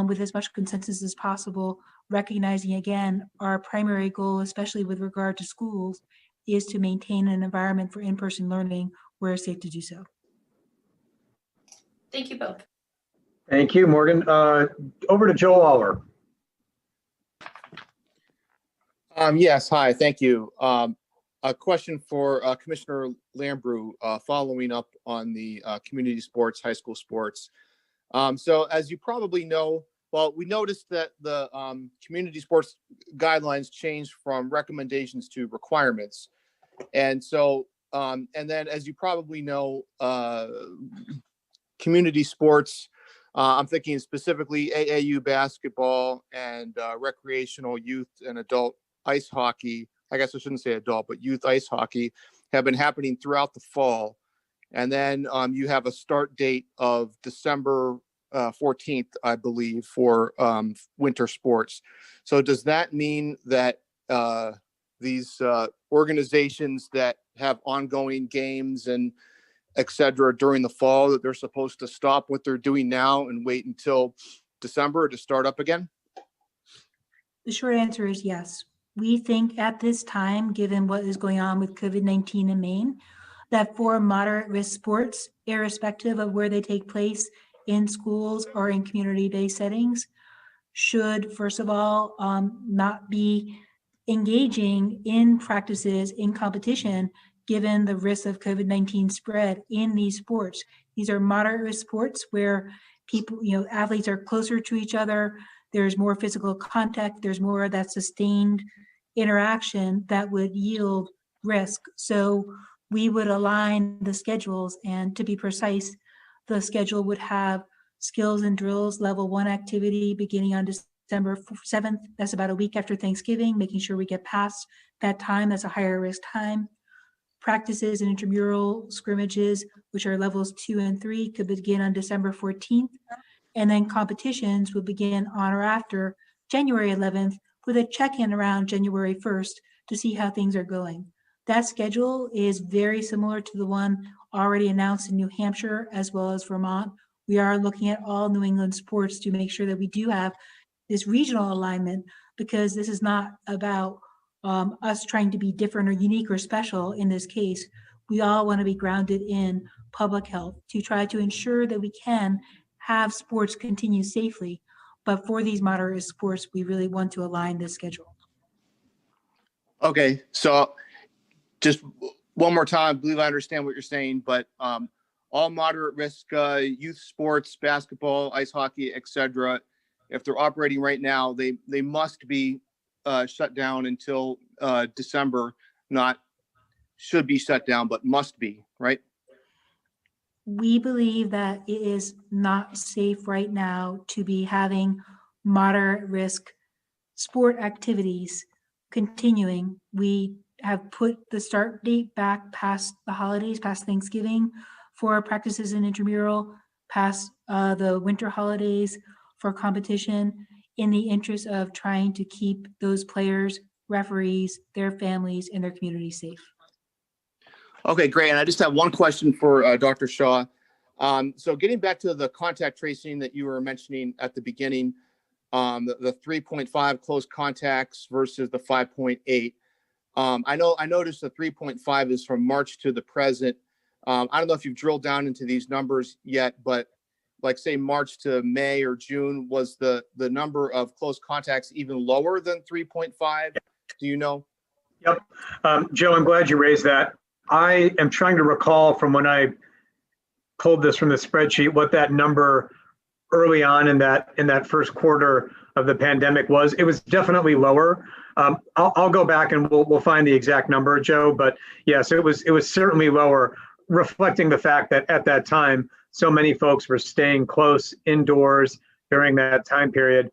with as much consensus as possible, recognizing again, our primary goal, especially with regard to schools, is to maintain an environment for in-person learning where it's safe to do so. Thank you both. Thank you, Morgan. Over to Joe Aller. Yes, hi, thank you. A question for Commissioner Lambrou, following up on the community sports, high school sports. So as you probably know, well, we noticed that the community sports guidelines changed from recommendations to requirements. And so, and then as you probably know, community sports, I'm thinking specifically AAU basketball and recreational youth and adult ice hockey. I guess I shouldn't say adult, but youth ice hockey have been happening throughout the fall. And then you have a start date of December 14th, I believe, for winter sports. So does that mean that these organizations that have ongoing games and et cetera during the fall, that they're supposed to stop what they're doing now and wait until December to start up again? The short answer is yes. We think at this time, given what is going on with COVID-19 in Maine, that for moderate risk sports, irrespective of where they take place in schools or in community-based settings, should, first of all, not be engaging in practices in competition given the risk of COVID-19 spread in these sports. These are moderate risk sports where people, athletes are closer to each other. There's more physical contact. There's more of that sustained interaction that would yield risk. So we would align the schedules, and to be precise, the schedule would have skills and drills level 1 activity beginning on December 7th. That's about a week after Thanksgiving, making sure we get past that time. That's a higher risk time. Practices and intramural scrimmages, which are levels 2 and 3, could begin on December 14th. And then competitions would begin on or after January 11th with a check-in around January 1st to see how things are going. That schedule is very similar to the one already announced in New Hampshire as well as Vermont. We are looking at all New England sports to make sure that we do have this regional alignment, because this is not about us trying to be different or unique or special in this case. We all want to be grounded in public health to try to ensure that we can have sports continue safely. But for these moderate sports, we really want to align this schedule. Okay, so just one more time, I believe I understand what you're saying, but all moderate risk youth sports, basketball, ice hockey, etc., if they're operating right now, they must be shut down until December, not should be shut down, but must be, right? We believe that it is not safe right now to be having moderate risk sport activities continuing. We have put the start date back past the holidays, past Thanksgiving for practices in intramural, past the winter holidays for competition, in the interest of trying to keep those players, referees, their families, and their communities safe. Okay, great. And I just have one question for Dr. Shah. So getting back to the contact tracing that you were mentioning at the beginning, the 3.5 close contacts versus the 5.8. I noticed the 3.5 is from March to the present. I don't know if you've drilled down into these numbers yet, but like say March to May or June, was the number of close contacts even lower than 3.5? Do you know? Yep. Joe, I'm glad you raised that. I am trying to recall from when I pulled this from the spreadsheet what that number early on in that first quarter of the pandemic was. It was definitely lower. I'll go back and we'll find the exact number, Joe. But yes, it was certainly lower, reflecting the fact that at that time so many folks were staying close indoors during that time period.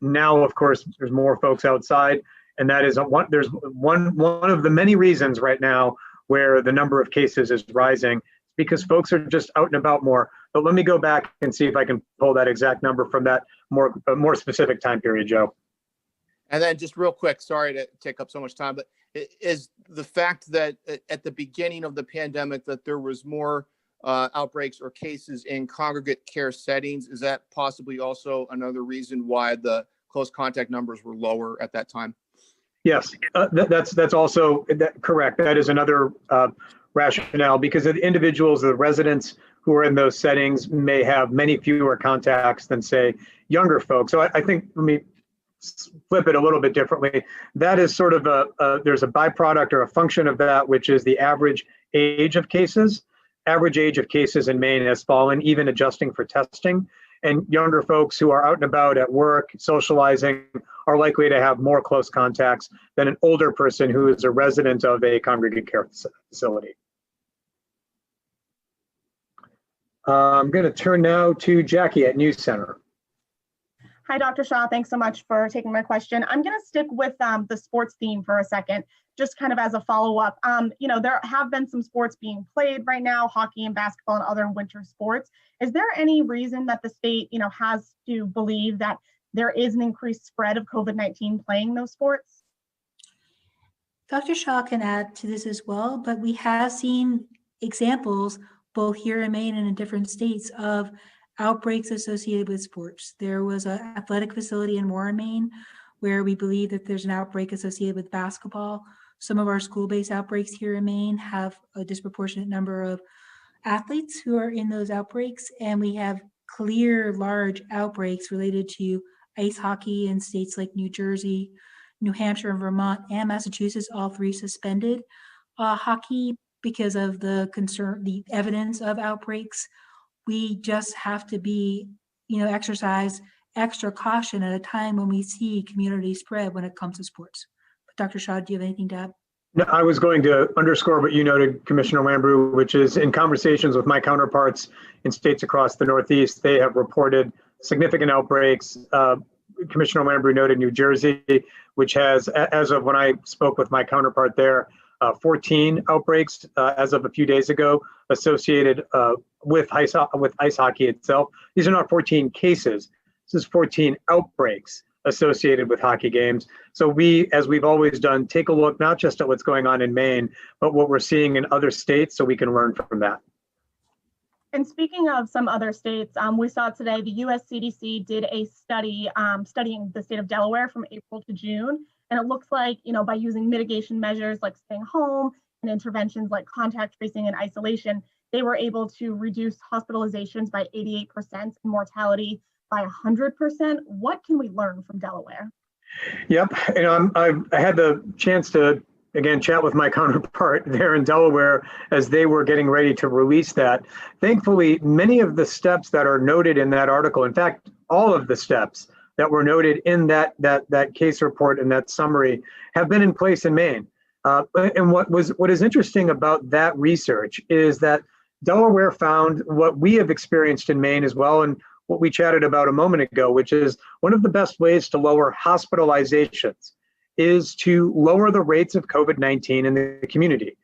Now, of course, there's more folks outside, and that is there's one of the many reasons right now where the number of cases is rising, because folks are just out and about more. But let me go back and see if I can pull that exact number from that more specific time period, Joe. And then just real quick, sorry to take up so much time, but is the fact that at the beginning of the pandemic that there was more outbreaks or cases in congregate care settings, is that possibly also another reason why the close contact numbers were lower at that time? Yes, that's also correct. That is another rationale, because the individuals, the residents who are in those settings may have many fewer contacts than, say, younger folks. So I think, let me flip it a little bit differently. That is sort of there's a byproduct or a function of that, which is the average age of cases. Average age of cases in Maine has fallen, even adjusting for testing. And younger folks who are out and about at work, socializing, are likely to have more close contacts than an older person who is a resident of a congregate care facility. I'm going to turn now to Jackie at News Center. Hi, Dr. Shah. Thanks so much for taking my question. I'm going to stick with the sports theme for a second, just kind of as a follow-up. There have been some sports being played right now, hockey and basketball and other winter sports. Is there any reason that the state, has to believe that there is an increased spread of COVID-19 playing those sports? Dr. Shah can add to this as well, but we have seen examples both here in Maine and in different states of outbreaks associated with sports. There was an athletic facility in Warren, Maine, where we believe that there's an outbreak associated with basketball. Some of our school-based outbreaks here in Maine have a disproportionate number of athletes who are in those outbreaks, and we have clear, large outbreaks related to ice hockey in states like New Jersey, New Hampshire, and Vermont, and Massachusetts, all three suspended hockey because of the evidence of outbreaks. We just have to be, exercise extra caution at a time when we see community spread when it comes to sports. But Dr. Shah, do you have anything to add? No, I was going to underscore what you noted, Commissioner Lambrou, which is in conversations with my counterparts in states across the Northeast, they have reported significant outbreaks. Commissioner Lambrou noted New Jersey, which has, as of when I spoke with my counterpart there, 14 outbreaks as of a few days ago associated with ice hockey itself. These are not 14 cases. This is 14 outbreaks associated with hockey games. So we, as we've always done, take a look not just at what's going on in Maine, but what we're seeing in other states so we can learn from that. And speaking of some other states, we saw today the US CDC did a study studying the state of Delaware from April to June. And it looks like, by using mitigation measures like staying home and interventions like contact tracing and isolation, they were able to reduce hospitalizations by 88% and mortality by 100%. What can we learn from Delaware? Yep, I had the chance to, again, chat with my counterpart there in Delaware as they were getting ready to release that. Thankfully, many of the steps that are noted in that article, in fact, all of the steps that were noted in that case report and that summary have been in place in Maine. And what is interesting about that research is that Delaware found what we have experienced in Maine as well, and what we chatted about a moment ago, which is one of the best ways to lower hospitalizations is to lower the rates of COVID-19 in the community.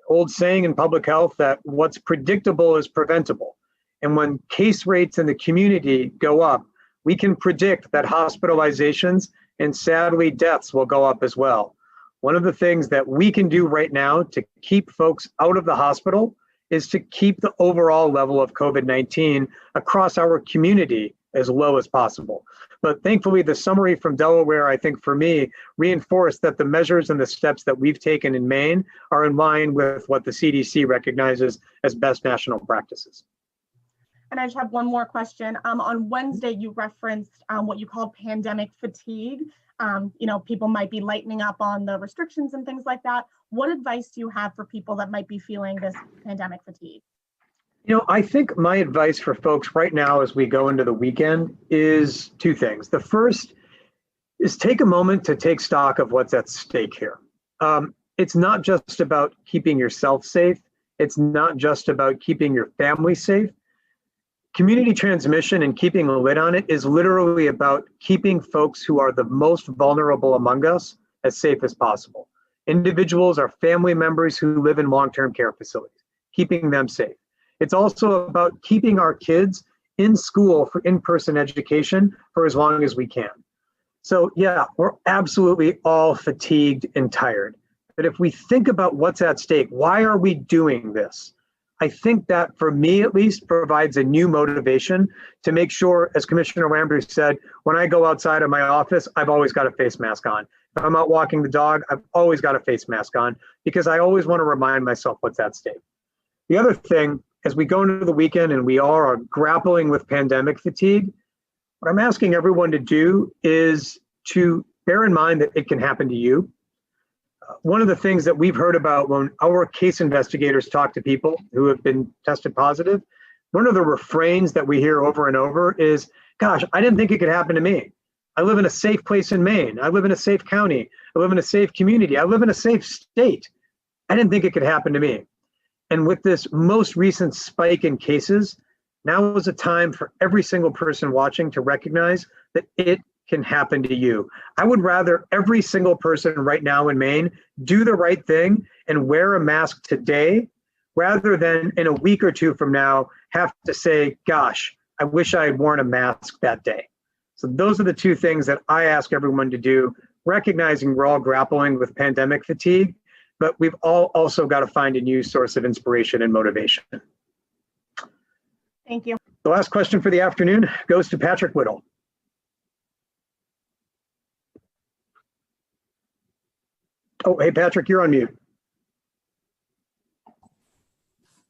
Old saying in public health that what's predictable is preventable. And when case rates in the community go up, we can predict that hospitalizations and sadly deaths will go up as well. One of the things that we can do right now to keep folks out of the hospital is to keep the overall level of COVID-19 across our community as low as possible. But thankfully, the summary from Delaware, I think for me, reinforced that the measures and the steps that we've taken in Maine are in line with what the CDC recognizes as best national practices. And I just have one more question. On Wednesday, you referenced what you called pandemic fatigue. People might be lightening up on the restrictions and things like that. What advice do you have for people that might be feeling this pandemic fatigue? I think my advice for folks right now as we go into the weekend is two things. The first is take a moment to take stock of what's at stake here. It's not just about keeping yourself safe. It's not just about keeping your family safe. Community transmission and keeping a lid on it is literally about keeping folks who are the most vulnerable among us as safe as possible. Individuals are family members who live in long-term care facilities, keeping them safe. It's also about keeping our kids in school for in-person education for as long as we can. So yeah, we're absolutely all fatigued and tired. But if we think about what's at stake, why are we doing this? I think that for me at least provides a new motivation to make sure, as Commissioner Lambrou said, when I go outside of my office, I've always got a face mask on. If I'm out walking the dog, I've always got a face mask on because I always want to remind myself what's at stake. The other thing, as we go into the weekend and we all are grappling with pandemic fatigue, what I'm asking everyone to do is to bear in mind that it can happen to you. One of the things that we've heard about when our case investigators talk to people who have been tested positive, one of the refrains that we hear over and over is, gosh, I didn't think it could happen to me. I live in a safe place in Maine. I live in a safe county. I live in a safe community. I live in a safe state. I didn't think it could happen to me. And with this most recent spike in cases, now is a time for every single person watching to recognize that it can happen to you. I would rather every single person right now in Maine do the right thing and wear a mask today rather than in a week or two from now have to say, gosh, I wish I had worn a mask that day. So those are the two things that I ask everyone to do, recognizing we're all grappling with pandemic fatigue, but we've all also got to find a new source of inspiration and motivation. Thank you. The last question for the afternoon goes to Patrick Whittle. Oh, hey, Patrick, you're on mute.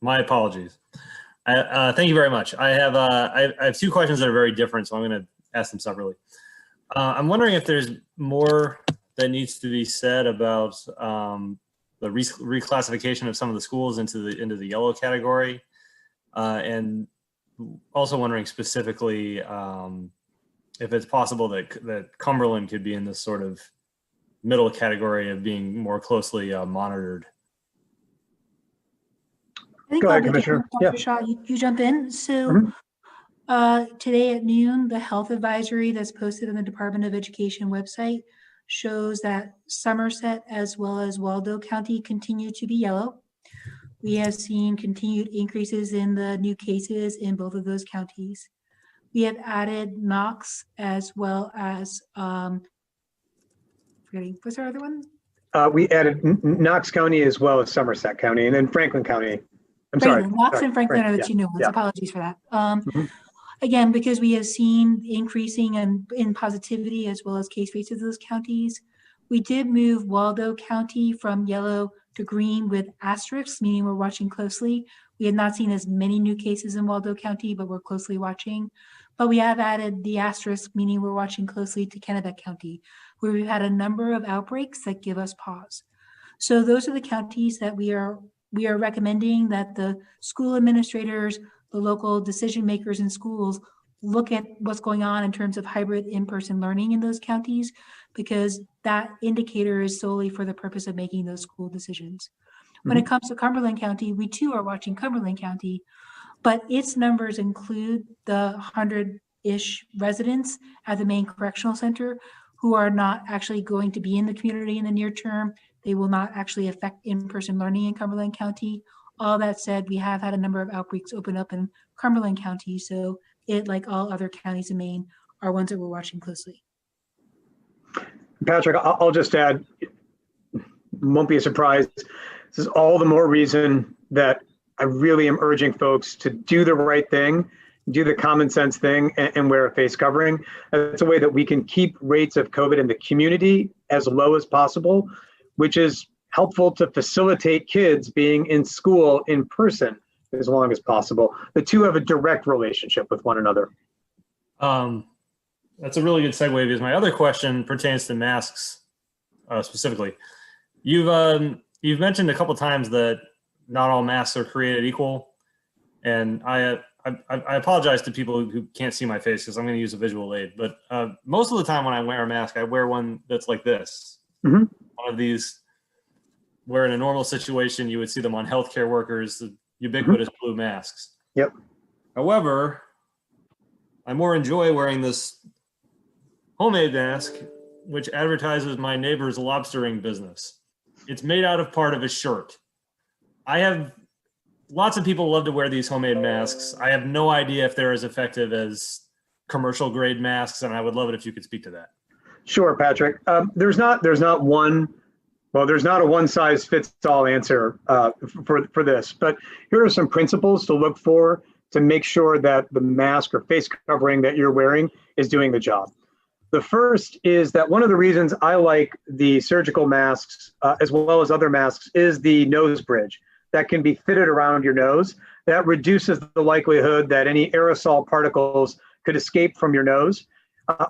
My apologies. Thank you very much. I have two questions that are very different, so I'm going to ask them separately. I'm wondering if there's more that needs to be said about reclassification of some of the schools into the yellow category, and also wondering specifically if it's possible that Cumberland could be in this sort of middle category of being more closely monitored. I think Go ahead, I'll Commissioner. Dr. Shah, you jump in. So today at noon, the health advisory that's posted on the Department of Education website shows that Somerset as well as Waldo County continue to be yellow. We have seen continued increases in the new cases in both of those counties. We have added Knox as well as, what's our other one? We added Knox County as well as Somerset County, and then Franklin County. I'm sorry. Knox and Franklin are the two new ones. Apologies for that. Again, because we have seen increasing in positivity as well as case rates of those counties, we did move Waldo County from yellow to green with asterisks, meaning we're watching closely. We have not seen as many new cases in Waldo County, but we're closely watching. But we have added the asterisk, meaning we're watching closely to Kennebec County, where we've had a number of outbreaks that give us pause. So those are the counties that we are recommending that the school administrators, the local decision makers in schools look at what's going on in terms of hybrid in-person learning in those counties, because that indicator is solely for the purpose of making those school decisions. When it comes to Cumberland County, we too are watching Cumberland County, but its numbers include the 100-ish residents at the Maine Correctional Center who are not actually going to be in the community in the near term. They will not actually affect in-person learning in Cumberland County. All that said, we have had a number of outbreaks open up in Cumberland County, so it, like all other counties in Maine, are ones that we're watching closely. Patrick, I'll just add, won't be a surprise. This is all the more reason that I really am urging folks to do the right thing, do the common sense thing, and wear a face covering. It's a way that we can keep rates of COVID in the community as low as possible, which is helpful to facilitate kids being in school in person as long as possible. The two have a direct relationship with one another. That's a really good segue, because my other question pertains to masks specifically. You've mentioned a couple times that not all masks are created equal, and I apologize to people who can't see my face because I'm going to use a visual aid. But most of the time when I wear a mask, I wear one that's like this. One of these, where in a normal situation you would see them on healthcare workers, the ubiquitous blue masks. Yep. However, I more enjoy wearing this homemade mask, which advertises my neighbor's lobstering business. It's made out of part of his shirt. I have lots of people love to wear these homemade masks. I have no idea if they're as effective as commercial grade masks, and I would love it if you could speak to that. Sure, Patrick. There's not a one size fits all answer for this, but here are some principles to look for to make sure that the mask or face covering that you're wearing is doing the job. The first is that one of the reasons I like the surgical masks as well as other masks is the nose bridge that can be fitted around your nose. That reduces the likelihood that any aerosol particles could escape from your nose.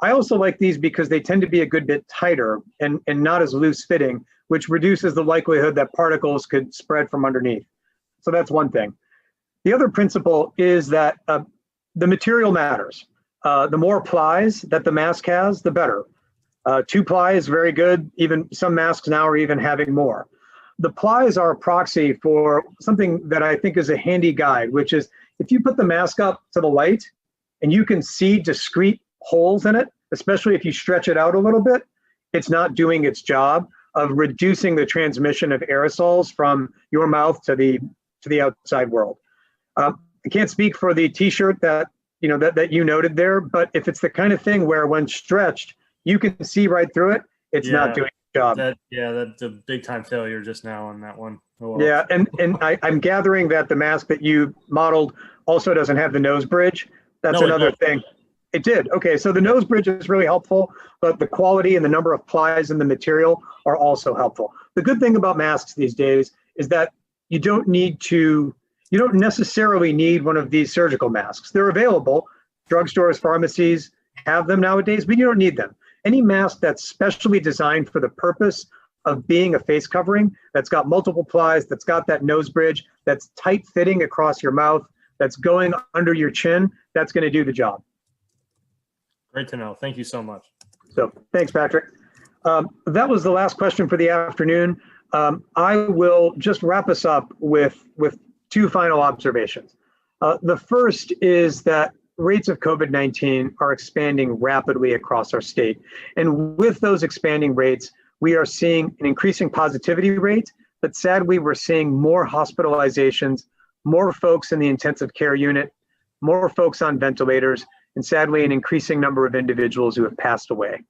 I also like these because they tend to be a good bit tighter and not as loose fitting, which reduces the likelihood that particles could spread from underneath. So that's one thing. The other principle is that the material matters. The more plies that the mask has, the better. 2 ply is very good. Even some masks now are even having more. The plies are a proxy for something that I think is a handy guide, which is if you put the mask up to the light and you can see discrete holes in it, especially if you stretch it out a little bit, it's not doing its job of reducing the transmission of aerosols from your mouth to the outside world. I can't speak for the T-shirt that you noted there, but if it's the kind of thing where when stretched, you can see right through it, it's not doing its job. That's a big time failure just now on that one. Oh, well. Yeah, and I'm gathering that the mask that you modeled also doesn't have the nose bridge. That's another thing. It did. Okay, so the nose bridge is really helpful, but the quality and the number of plies in the material are also helpful. The good thing about masks these days is that you don't necessarily need one of these surgical masks. They're available. Drugstores, pharmacies have them nowadays, but you don't need them. Any mask that's specially designed for the purpose of being a face covering that's got multiple plies, that's got that nose bridge, that's tight fitting across your mouth, that's going under your chin, that's going to do the job. Great to know. Thank you so much. So thanks, Patrick. That was the last question for the afternoon. I will just wrap us up with two final observations. The first is that rates of COVID-19 are expanding rapidly across our state. And with those expanding rates, we are seeing an increasing positivity rate, but sadly, we're seeing more hospitalizations, more folks in the intensive care unit, more folks on ventilators, and sadly, an increasing number of individuals who have passed away.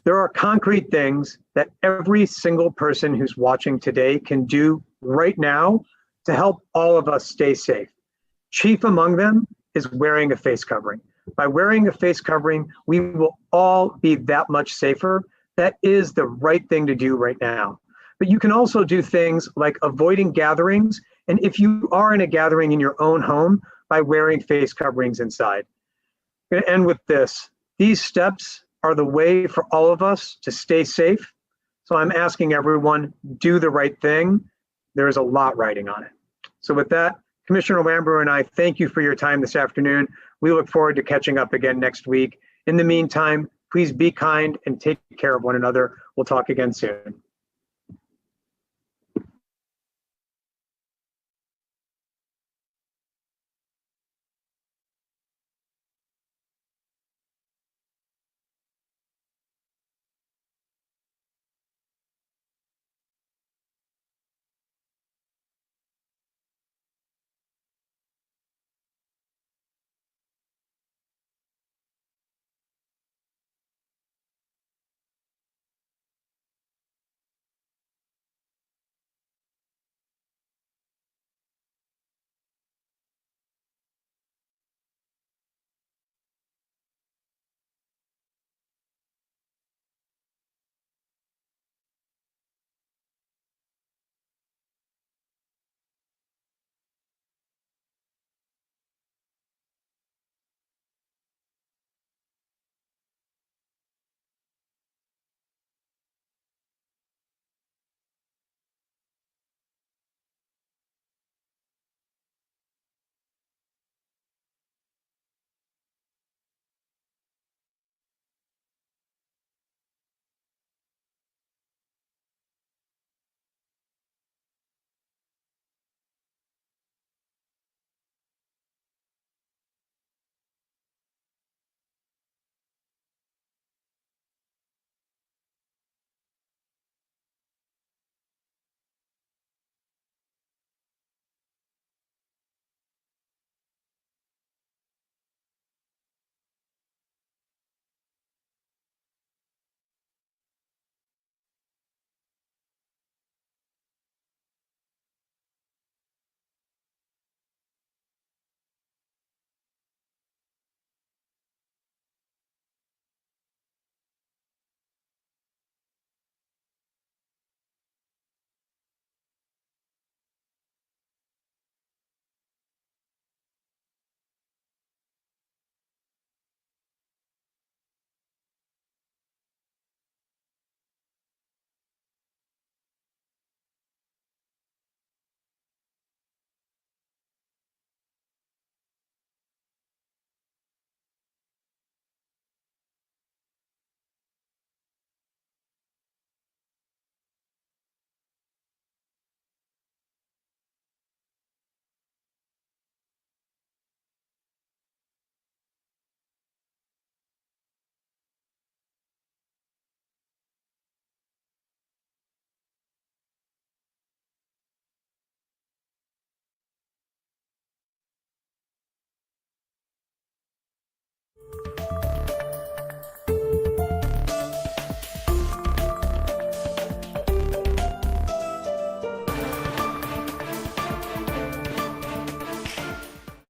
There are concrete things that every single person who's watching today can do right now to help all of us stay safe. Chief among them is wearing a face covering. By wearing a face covering, we will all be that much safer. That is the right thing to do right now. But you can also do things like avoiding gatherings, and if you are in a gathering in your own home, by wearing face coverings inside. I'm going to end with this. These steps are the way for all of us to stay safe. So I'm asking everyone, do the right thing. There is a lot riding on it. So with that, Commissioner Lambrew and I thank you for your time this afternoon. We look forward to catching up again next week. In the meantime, please be kind and take care of one another. We'll talk again soon.